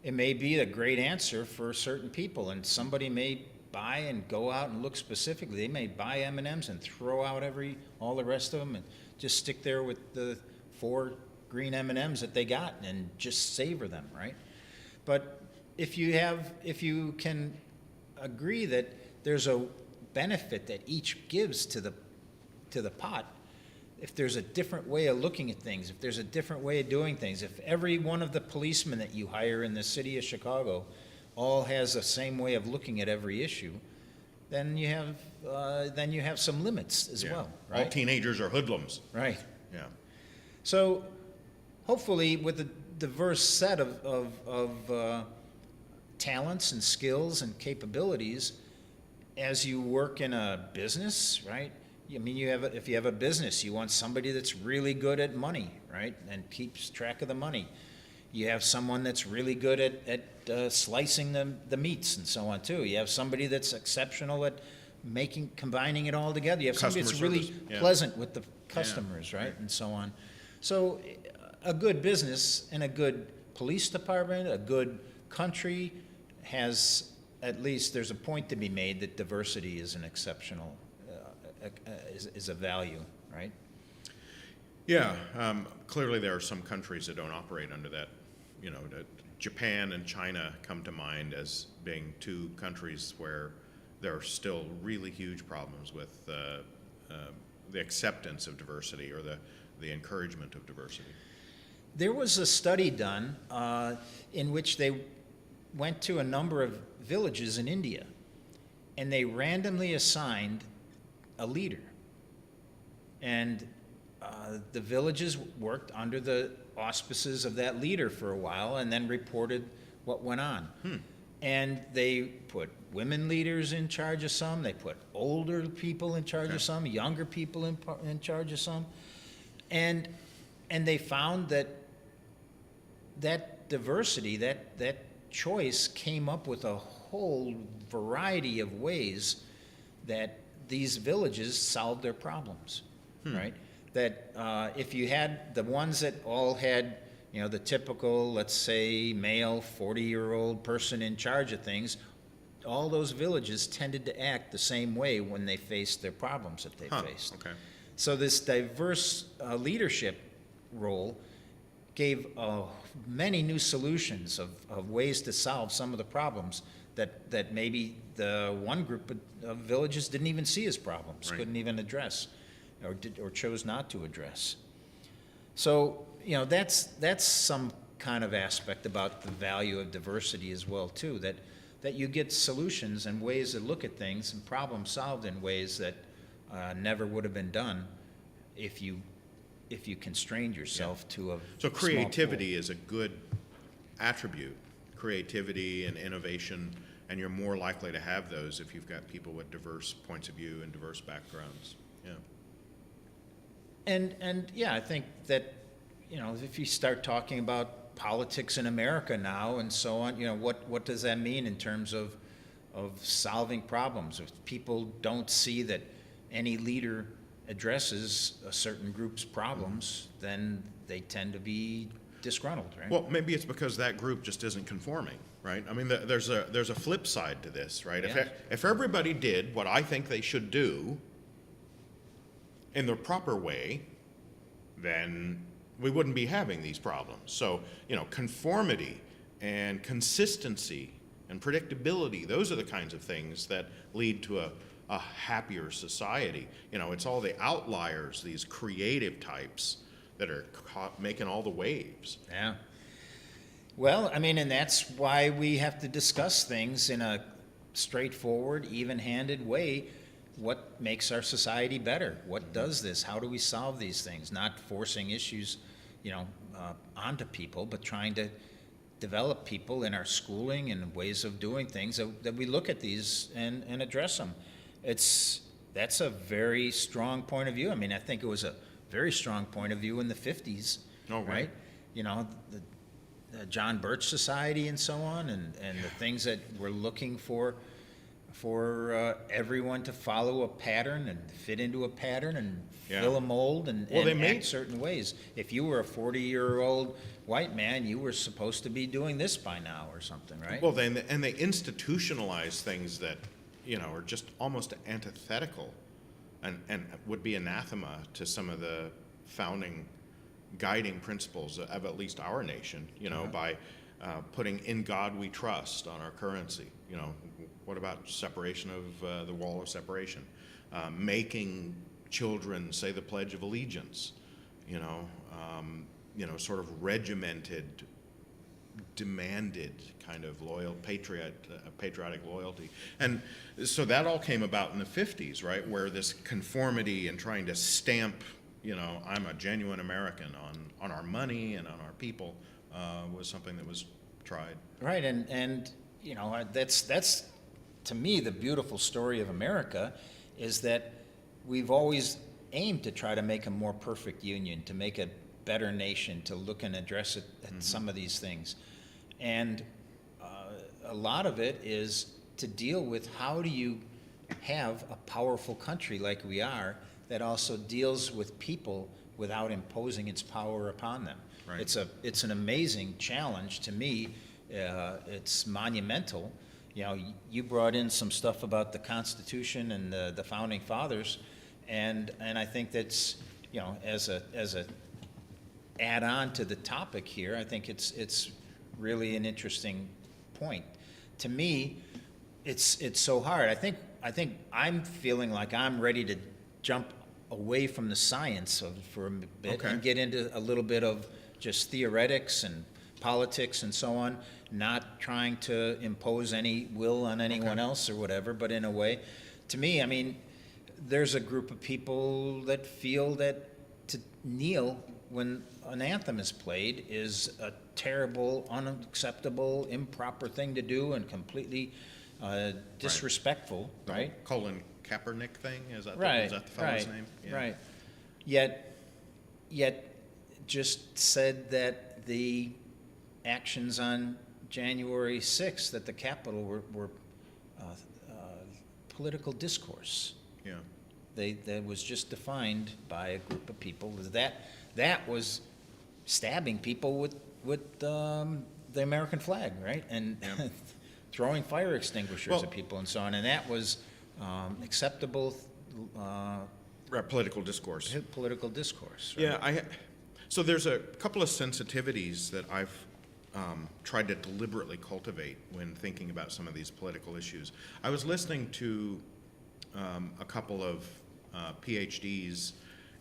It may be a great answer for certain people, and somebody may buy and go out and look specifically. They may buy M&Ms and throw out all the rest of them and just stick there with the 4 green M&Ms that they got and just savor them, right? But if you can agree that there's a benefit that each gives to the pot, if there's a different way of looking at things, if there's a different way of doing things, if every one of the policemen that you hire in the city of Chicago all has the same way of looking at every issue, then you have some limits as well, All right? teenagers are hoodlums. Right. Yeah. So hopefully with a diverse set of talents and skills and capabilities, as you work in a business, right? I mean, if you have a business, you want somebody that's really good at money, right, and keeps track of the money. You have someone that's really good at slicing the meats and so on too. You have somebody that's exceptional at combining it all together. You have somebody that's Customer really service, yeah. pleasant with the customers, right, and so on. So a good business and a good police department, a good country has, at least there's a point to be made that diversity is an exceptional, is a value, right? Yeah. Clearly, there are some countries that don't operate under that. You know, Japan and China come to mind as being 2 countries where there are still really huge problems with the acceptance of diversity, or the encouragement of diversity. There was a study done in which they went to a number of villages in India, and they randomly assigned a leader. And the villages worked under the auspices of that leader for a while and then reported what went on. And they put women leaders in charge of some, they put older people in charge of some, younger people in charge of some. And they found that diversity, that choice came up with a whole variety of ways that these villages solved their problems, right? That if you had the ones that all had, you know, the typical, let's say, male 40-year-old person in charge of things, all those villages tended to act the same way when they faced their problems that they faced. Okay. So this diverse leadership role gave many new solutions of ways to solve some of the problems that maybe the one group of villages didn't even see as problems, Right. couldn't even address, or chose not to address. So, you know, that's some kind of aspect about the value of diversity as well too, that you get solutions and ways to look at things and problem solved in ways that never would have been done if you constrained yourself to a So small creativity pool. is a good attribute, creativity and innovation, and you're more likely to have those if you've got people with diverse points of view and diverse backgrounds. Yeah. And yeah, I think that, if you start talking about politics in America now and so on, what does that mean in terms of solving problems? If people don't see that any leader addresses a certain group's problems, then they tend to be disgruntled, right? Well, maybe it's because that group just isn't conforming, right? I mean, there's a flip side to this, right? Yeah. If everybody did what I think they should do in the proper way, then we wouldn't be having these problems. So, conformity and consistency and predictability, those are the kinds of things that lead to a happier society. It's all the outliers, these creative types, that are making all the waves. Yeah. Well, I mean, and that's why we have to discuss things in a straightforward, even-handed way. What makes our society better? What does this? How do we solve these things? Not forcing issues, onto people, but trying to develop people in our schooling and ways of doing things that we look at these and address them. That's a very strong point of view. I mean, I think it was a very strong point of view in the 50s, Oh, right. The John Birch Society and so on, and the things that we're looking for everyone to follow a pattern and fit into a pattern and Yeah. fill a mold and Well, they act made- certain ways. If you were a 40-year-old white man, you were supposed to be doing this by now or something, right? Well, they institutionalize things that, are just almost antithetical and would be anathema to some of the founding guiding principles of at least our nation, by putting "in God we trust" on our currency. What about separation of the wall of separation? Making children say the Pledge of Allegiance, sort of regimented, demanded kind of patriotic loyalty. And so that all came about in the 50s, right, where this conformity and trying to stamp, I'm a genuine American on our money and on our people was something that was tried. Right, and that's to me the beautiful story of America is that we've always aimed to try to make a more perfect union, to make a better nation, to look and address it at some of these things. And a lot of it is to deal with how do you have a powerful country like we are that also deals with people without imposing its power upon them. Right. It's an amazing challenge to me. It's monumental. You brought in some stuff about the Constitution and the Founding Fathers, and I think that's, as a add-on to the topic here, I think it's really an interesting point. To me, it's so hard. I think I'm feeling like I'm ready to jump away from the science for a bit Okay. and get into a little bit of just theoretics and politics and so on, not trying to impose any will on anyone else or whatever, but in a way, to me, I mean, there's a group of people that feel that to kneel when an anthem is played is a terrible, unacceptable, improper thing to do and completely disrespectful, right? Colin Kaepernick thing, is that Right, is that the fellow's right, name? right. Yet just said that the actions on January 6th at the Capitol were political discourse. Yeah. That was just defined by a group of people. That was stabbing people with the American flag, right? And Yeah. throwing fire extinguishers Well- at people and so on. And that was acceptable Political discourse. political discourse. Right? Yeah, so there's a couple of sensitivities that I've tried to deliberately cultivate when thinking about some of these political issues. I was listening to a couple of PhDs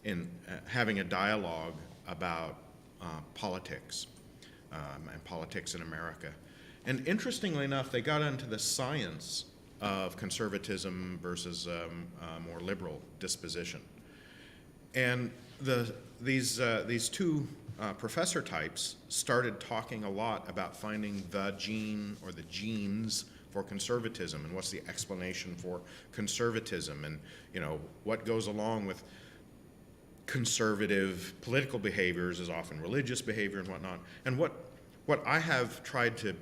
in having a dialogue about politics. and politics in America. And interestingly enough, they got into the science of conservatism versus more liberal disposition. And these two professor types started talking a lot about finding the gene or the genes for conservatism, and what's the explanation for conservatism, and what goes along with conservative political behaviors is often religious behavior and whatnot. And what I have tried to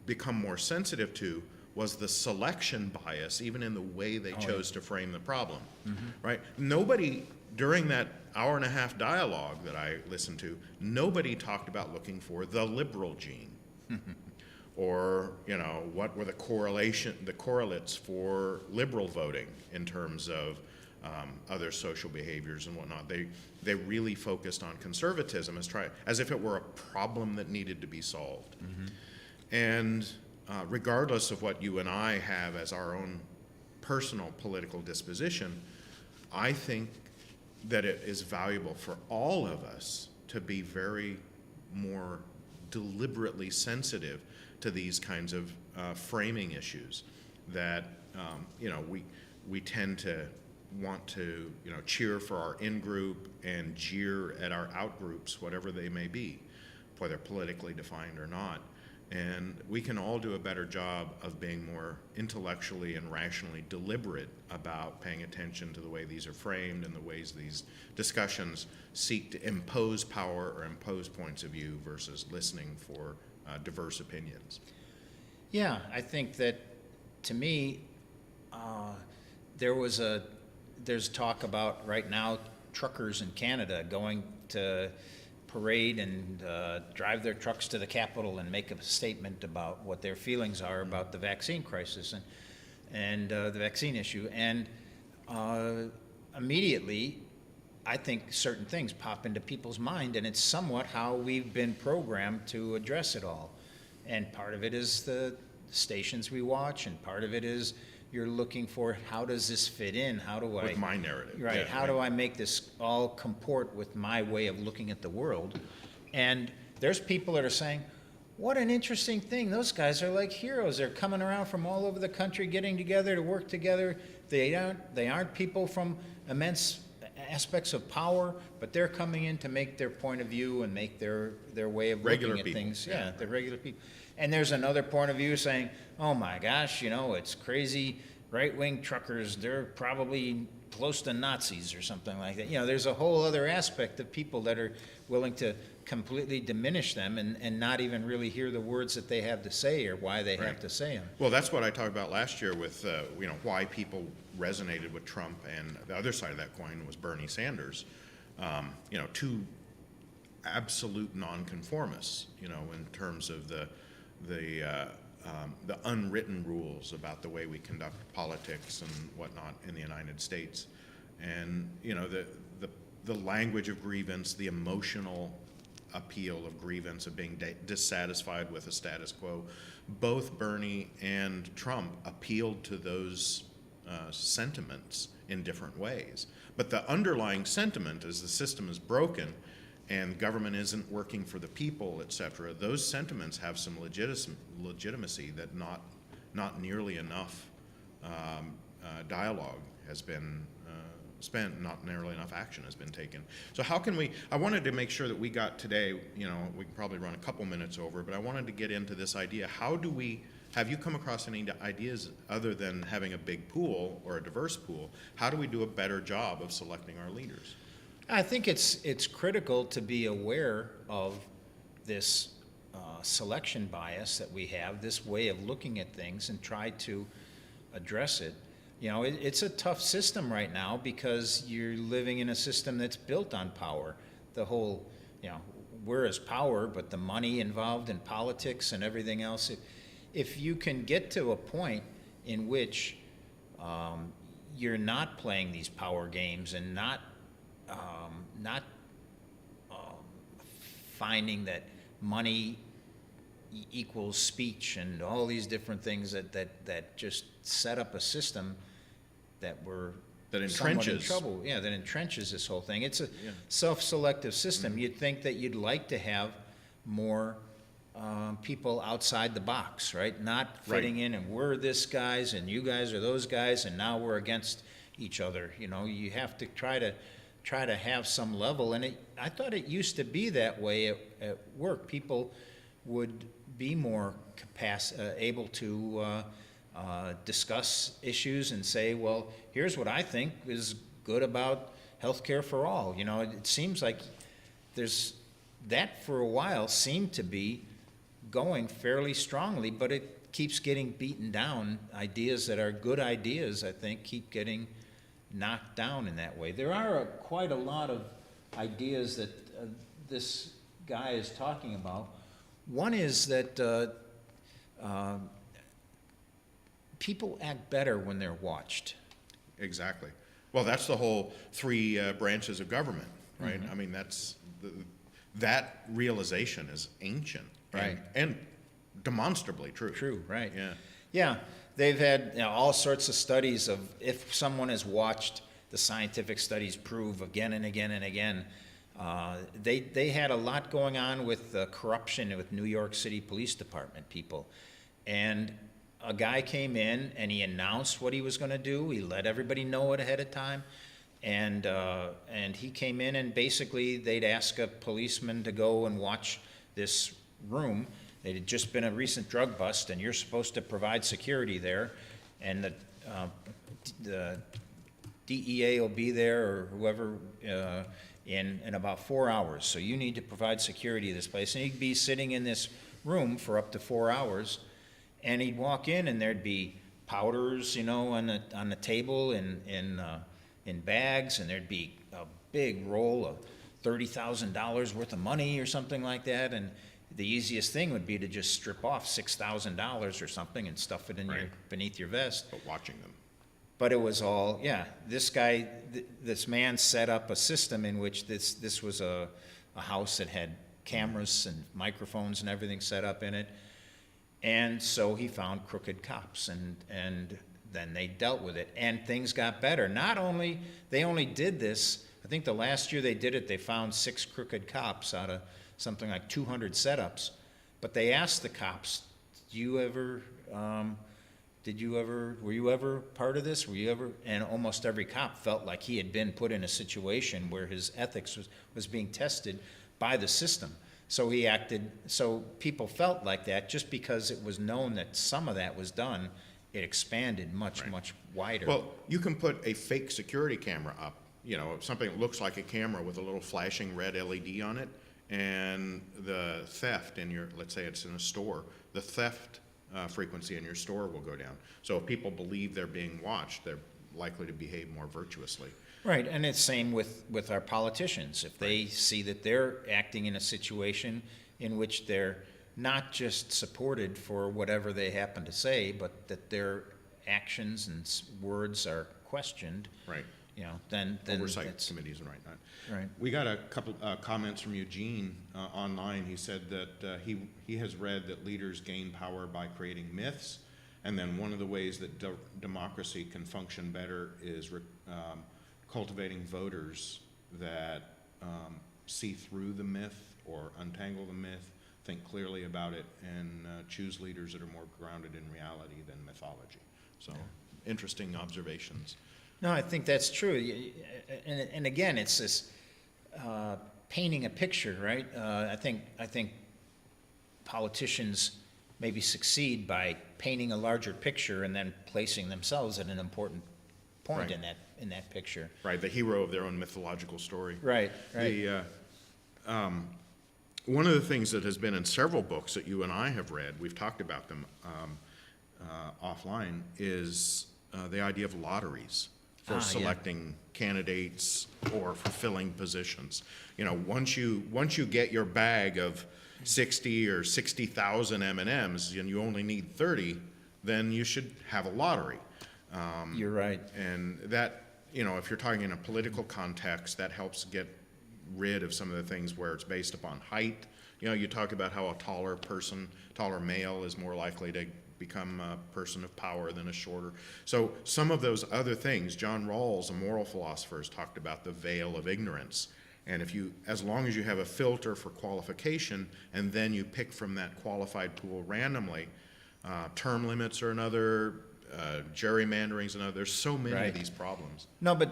become more sensitive to was the selection bias, even in the way they chose to frame the problem, right? Nobody, during that hour and a half dialogue that I listened to, nobody talked about looking for the liberal gene. Or, what were the correlates for liberal voting in terms of other social behaviors and whatnot. They really focused on conservatism as if it were a problem that needed to be solved. And regardless of what you and I have as our own personal political disposition, I think that it is valuable for all of us to be very more deliberately sensitive to these kinds of framing issues that we tend to want to cheer for our in-group and jeer at our out-groups, whatever they may be, whether politically defined or not. And we can all do a better job of being more intellectually and rationally deliberate about paying attention to the way these are framed and the ways these discussions seek to impose power or impose points of view versus listening for diverse opinions. Yeah, I think that, to me, there's talk about right now truckers in Canada going to parade and drive their trucks to the Capitol and make a statement about what their feelings are about the vaccine crisis and the vaccine issue. And immediately, I think certain things pop into people's mind, and it's somewhat how we've been programmed to address it all. And part of it is the stations we watch, and part of it is you're looking for, how does this fit in? How do I... With my narrative. Right. Yeah, how do I make this all comport with my way of looking at the world? And there's people that are saying, what an interesting thing. Those guys are like heroes. They're coming around from all over the country, getting together to work together. They aren't people from immense aspects of power, but they're coming in to make their point of view and make their way of Regular looking at people. things. Yeah. They're regular people. And there's another point of view saying, oh my gosh, it's crazy right-wing truckers, they're probably close to Nazis or something like that. There's a whole other aspect of people that are willing to completely diminish them and not even really hear the words that they have to say or why they have to say them. Well, that's what I talked about last year with, why people resonated with Trump, and the other side of that coin was Bernie Sanders. Two absolute nonconformists, in terms of the unwritten rules about the way we conduct politics and whatnot in the United States. And, the language of grievance, the emotional appeal of grievance, of being dissatisfied with the status quo, both Bernie and Trump appealed to those sentiments in different ways. But the underlying sentiment is the system is broken and government isn't working for the people, et cetera. Those sentiments have some legitimacy that not nearly enough dialogue has been spent, not nearly enough action has been taken. So how can I wanted to make sure that we got today, we can probably run a couple minutes over, but I wanted to get into this idea. Have you come across any ideas other than having a big pool or a diverse pool? How do we do a better job of selecting our leaders? I think it's critical to be aware of this selection bias that we have, this way of looking at things, and try to address it. It's a tough system right now because you're living in a system that's built on power. The whole, we're as power, but the money involved in politics and everything else. If you can get to a point in which you're not playing these power games and not finding that money equals speech and all these different things that just set up a system that we're that somewhat in entrenches trouble. Yeah, that entrenches this whole thing. It's a self-selective system. You'd think that you'd like to have more people outside the box, right? Not fitting in, and we're this guys, and you guys are those guys, and now we're against each other. You know, you have to try to have some level, and I thought it used to be that way at work. People would be more able to discuss issues and say, well, here's what I think is good about healthcare for all. You know, it seems like there's that for a while seemed to be going fairly strongly, but it keeps getting beaten down. Ideas that are good ideas, I think, keep getting knocked down in that way. There are quite a lot of ideas that this guy is talking about. One is that people act better when they're watched. Exactly. Well, that's the whole three branches of government, right? I mean, that realization is ancient, Right. and demonstrably true. True, right. Yeah. Yeah, they've had all sorts of studies of if someone is watched, the scientific studies prove again and again and again. They had a lot going on with corruption with New York City Police Department people. And a guy came in and he announced what he was going to do. He let everybody know it ahead of time. And he came in and basically they'd ask a policeman to go and watch this room. It had just been a recent drug bust, and you're supposed to provide security there. And the DEA will be there, or whoever, in about 4 hours. So you need to provide security to this place. And he'd be sitting in this room for up to 4 hours, and he'd walk in, and there'd be powders, you know, on the table in bags, and there'd be a big roll of $30,000 worth of money or something like that. And the easiest thing would be to just strip off $6,000 or something and stuff it in beneath your vest. But watching them. But it was all, this guy, this man set up a system in which this was a house that had cameras and microphones and everything set up in it. And so he found crooked cops, and then they dealt with it, and things got better. They only did this, I think the last year they did it, they found 6 crooked cops out of something like 200 setups. But they asked the cops, were you ever part of this? Were you ever? And almost every cop felt like he had been put in a situation where his ethics was being tested by the system. So he acted, so people felt like that just because it was known that some of that was done. It expanded much wider. Well, you can put a fake security camera up, you know, something that looks like a camera with a little flashing red LED on it, and the theft in your, let's say it's in a store, the theft frequency in your store will go down. So if people believe they're being watched, they're likely to behave more virtuously. Right, and it's same with our politicians. If they see that they're acting in a situation in which they're not just supported for whatever they happen to say, but that their actions and words are questioned. Right. You know, then Oversight committees and whatnot. Right. We got a couple comments from Eugene online. He said that he has read that leaders gain power by creating myths, and then one of the ways that democracy can function better is cultivating voters that see through the myth or untangle the myth, think clearly about it, and choose leaders that are more grounded in reality than mythology. So, interesting observations. No, I think that's true. And again, it's this painting a picture, right? I think politicians maybe succeed by painting a larger picture and then placing themselves at an important point in that picture. Right, the hero of their own mythological story. Right. One of the things that has been in several books that you and I have read, we've talked about them offline, is the idea of lotteries for selecting candidates or fulfilling positions. You know, once you get your bag of 60 or 60,000 M&Ms and you only need 30, then you should have a lottery. You're right. And that, you know, if you're talking in a political context, that helps get rid of some of the things where it's based upon height. You know, you talk about how a taller male is more likely to become a person of power than a shorter. So some of those other things, John Rawls, a moral philosopher, has talked about the veil of ignorance. And as long as you have a filter for qualification, and then you pick from that qualified pool randomly, term limits are another, gerrymandering's another. There's so many Right. of these problems. No, but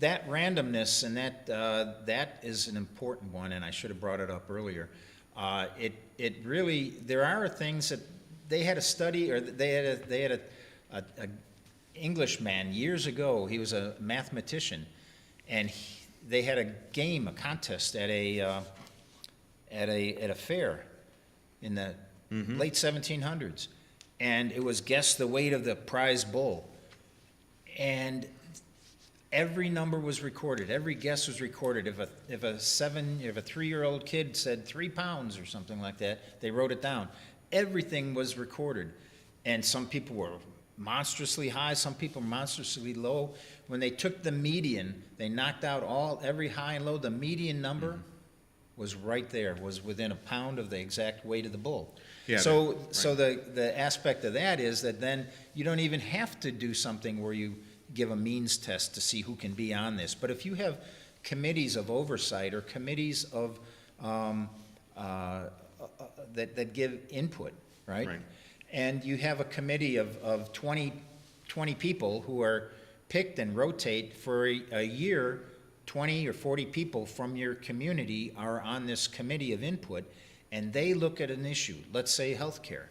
that randomness and that is an important one, and I should have brought it up earlier. It really, there are things that they had a study, or they had a Englishman years ago. He was a mathematician, and they had a game, a contest at a fair in the late 1700s, and it was guess the weight of the prize bull, and every number was recorded, every guess was recorded. If a 3-year-old kid said 3 pounds or something like that, they wrote it down. Everything was recorded, and some people were monstrously high, some people monstrously low. When they took the median, they knocked out every high and low. The median number was right there, was within a pound of the exact weight of the bull. Yeah, So right. the aspect of that is that then you don't even have to do something where you give a means test to see who can be on this. But if you have committees of oversight or committees of that give input, right? Right. And you have a committee of 20 people who are picked and rotate for a year. 20 or 40 people from your community are on this committee of input, and they look at an issue, let's say healthcare,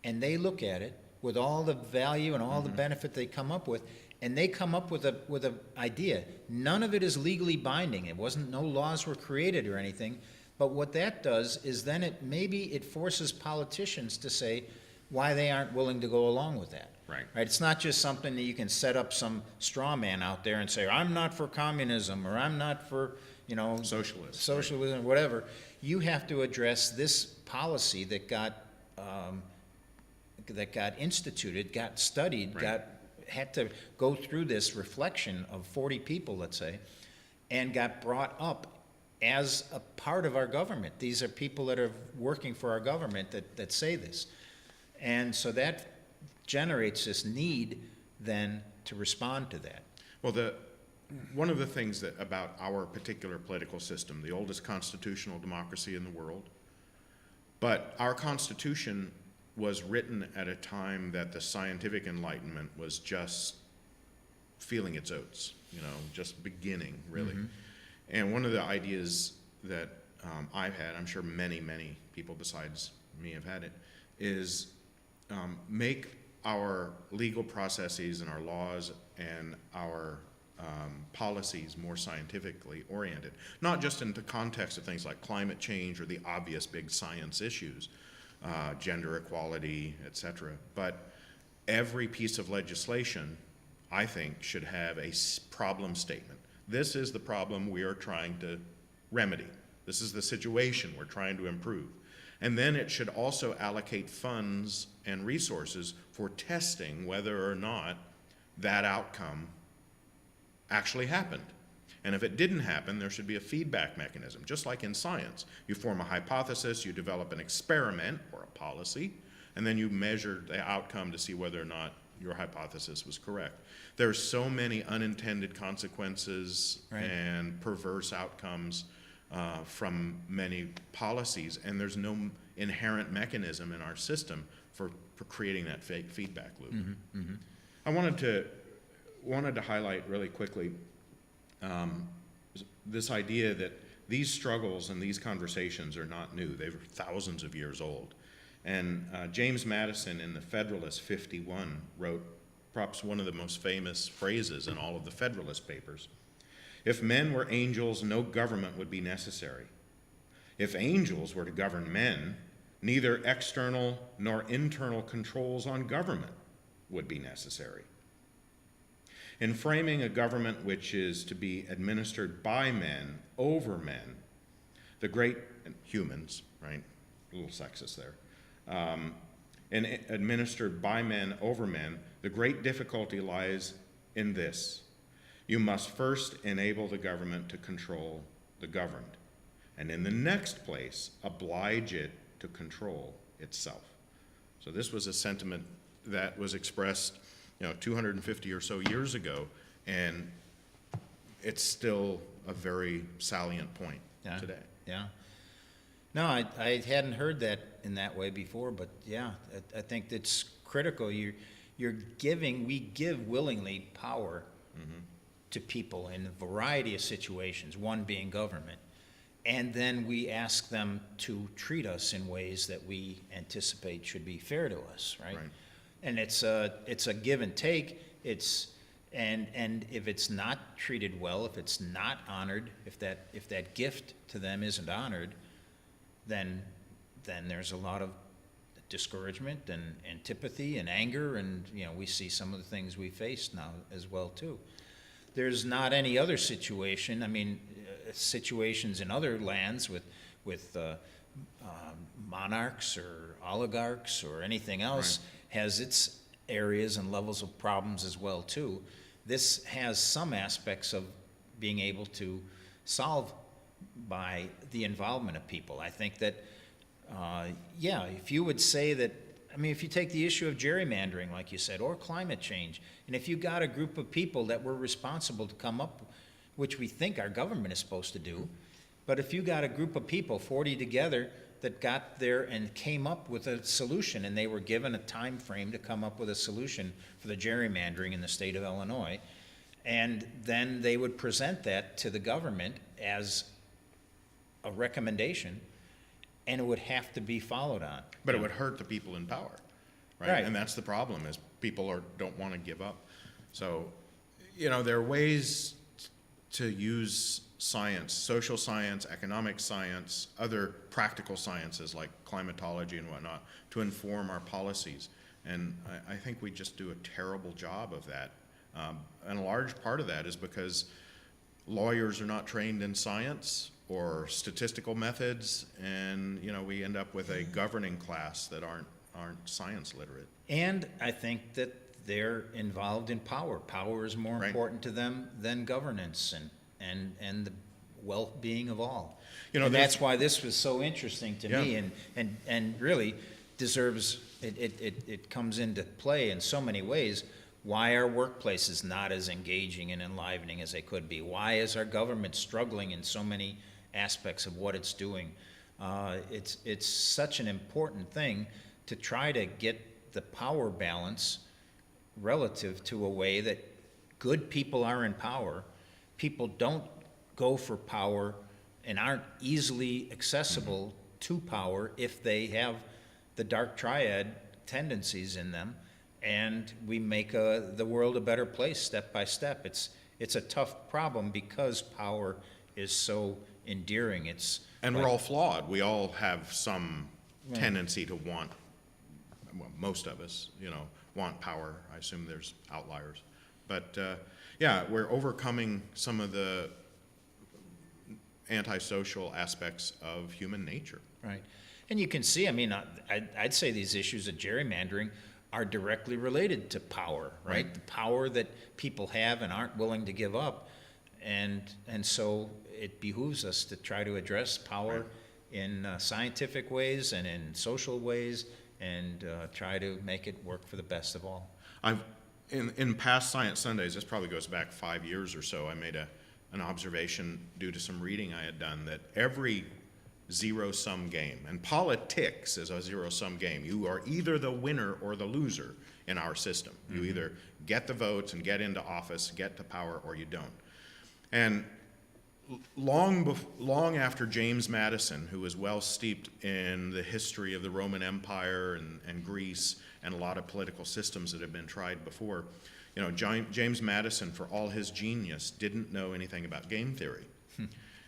and they look at it with all the value and all the benefit they come up with, and they come up with a idea. None of it is legally binding. No laws were created or anything, but what that does is then it forces politicians to say why they aren't willing to go along with that. Right. Right? It's not just something that you can set up some straw man out there and say, I'm not for communism, or I'm not for, socialism, whatever. You have to address this policy that got instituted, got studied, Right. had to go through this reflection of 40 people, let's say, and got brought up as a part of our government. These are people that are working for our government that say this. And so that generates this need then to respond to that. Well, one of the things about our particular political system, the oldest constitutional democracy in the world, but our Constitution was written at a time that the scientific enlightenment was just feeling its oats, just beginning, really. And one of the ideas that I've had, I'm sure many, many people besides me have had it, is make our legal processes and our laws and our policies more scientifically oriented, not just in the context of things like climate change or the obvious big science issues, gender equality, etc. But every piece of legislation, I think, should have a problem statement. This is the problem we are trying to remedy. This is the situation we're trying to improve. And then it should also allocate funds and resources for testing whether or not that outcome actually happened. And if it didn't happen, there should be a feedback mechanism. Just like in science, you form a hypothesis, you develop an experiment or a policy, and then you measure the outcome to see whether or not your hypothesis was correct. There's so many unintended consequences Right. and perverse outcomes from many policies, and there's no inherent mechanism in our system for creating that feedback loop. I wanted to highlight really quickly this idea that these struggles and these conversations are not new. They're thousands of years old. And James Madison in the Federalist 51 wrote perhaps one of the most famous phrases in all of the Federalist Papers. If men were angels, no government would be necessary. If angels were to govern men, neither external nor internal controls on government would be necessary. In framing a government which is to be administered by men over men, the great humans, right? A little sexist there. And administered by men over men, the great difficulty lies in this. You must first enable the government to control the governed, and in the next place, oblige it to control itself. So this was a sentiment that was expressed 250 or so years ago, and it's still a very salient point Yeah. today. Yeah. No, I hadn't heard that in that way before, but yeah, I think that's critical. We give willingly power to people in a variety of situations, one being government. And then we ask them to treat us in ways that we anticipate should be fair to us, right? Right. And it's a give and take. And if it's not treated well, if it's not honored, if that gift to them isn't honored, then there's a lot of discouragement and antipathy and anger, and we see some of the things we face now as well too. There's not any other situation. I mean, situations in other lands with monarchs or oligarchs or anything else has its areas and levels of problems as well too. This has some aspects of being able to solve by the involvement of people. I think that, if you would say that, I mean, if you take the issue of gerrymandering, like you said, or climate change, and if you got a group of people that were responsible to come up, which we think our government is supposed to do, but if you got a group of people, 40 together, that got there and came up with a solution, and they were given a time frame to come up with a solution for the gerrymandering in the state of Illinois, and then they would present that to the government as a recommendation, and it would have to be followed on. But it would hurt the people in power, right? Right. And that's the problem, is people don't want to give up. So, there are ways to use science, social science, economic science, other practical sciences like climatology and whatnot, to inform our policies. And I think we just do a terrible job of that. And a large part of that is because lawyers are not trained in science or statistical methods, and we end up with a governing class that aren't science literate. And I think that they're involved in power. Power is more important to them than governance and the well-being of all. And that's why this was so interesting to me, and really deserves, it comes into play in so many ways. Why are workplaces not as engaging and enlivening as they could be? Why is our government struggling in so many aspects of what it's doing? It's such an important thing to try to get the power balance relative to a way that good people are in power. People don't go for power and aren't easily accessible to power if they have the dark triad tendencies in them, and we make the world a better place step by step. It's a tough problem because power is so endearing. And we're all flawed. We all have some tendency to want, well, most of us, want power. I assume there's outliers. But we're overcoming some of the antisocial aspects of human nature. Right. And you can see, I mean, I'd say these issues of gerrymandering are directly related to power, right? The power that people have and aren't willing to give up. And so it behooves us to try to address power in scientific ways and in social ways, and try to make it work for the best of all. In past Science Sundays, this probably goes back 5 years or so, I made an observation due to some reading I had done that every zero-sum game, and politics is a zero-sum game. You are either the winner or the loser in our system. You either get the votes and get into office, get to power, or you don't. And long after James Madison, who was well steeped in the history of the Roman Empire and Greece and a lot of political systems that have been tried before, James Madison, for all his genius, didn't know anything about game theory.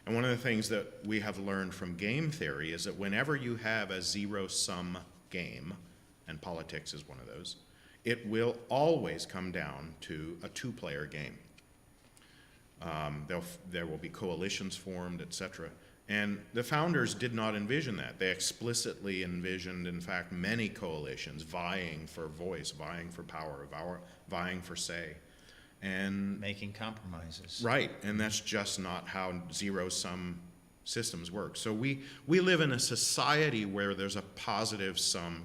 And one of the things that we have learned from game theory is that whenever you have a zero-sum game, and politics is one of those, it will always come down to a two-player game. There will be coalitions formed, etc. And the founders did not envision that. They explicitly envisioned, in fact, many coalitions vying for voice, vying for power, vying for say. And making compromises. Right, and that's just not how zero-sum systems work. So we live in a society where there's a positive sum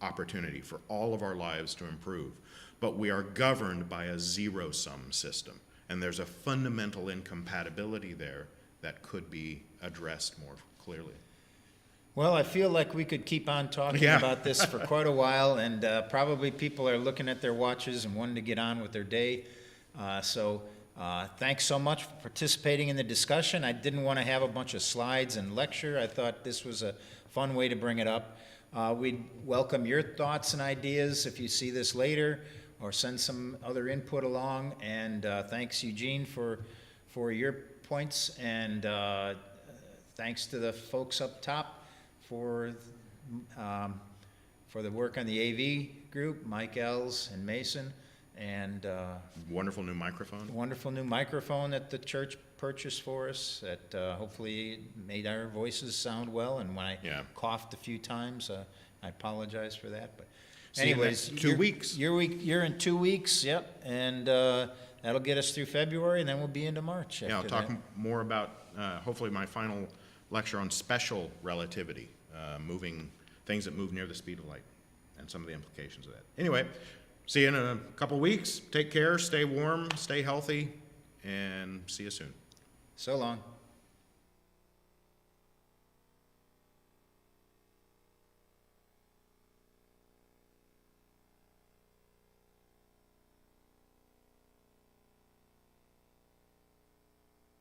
opportunity for all of our lives to improve, but we are governed by a zero-sum system. and there's a fundamental incompatibility there that could be addressed more clearly. Well, I feel like we could keep on talking Yeah. about this for quite a while, and probably people are looking at their watches and wanting to get on with their day. So thanks so much for participating in the discussion. I didn't want to have a bunch of slides and lecture. I thought this was a fun way to bring it up. We'd welcome your thoughts and ideas if you see this later, or send some other input along. And thanks, Eugene, for your points, and thanks to the folks up top for the work on the AV group, Mike Els and Mason, and Wonderful new microphone. wonderful new microphone that the church purchased for us that hopefully made our voices sound well. And when I Yeah. coughed a few times, I apologize for that. But See you in anyways, 2 weeks. You're in 2 weeks, yep, and that'll get us through February, and then we'll be into March. Yeah, I'll after talk that. more about, hopefully my final lecture on special relativity, moving things that move near the speed of light, and some of the implications of that. Anyway, see you in a couple weeks. Take care, stay warm, stay healthy, and see you soon. So long.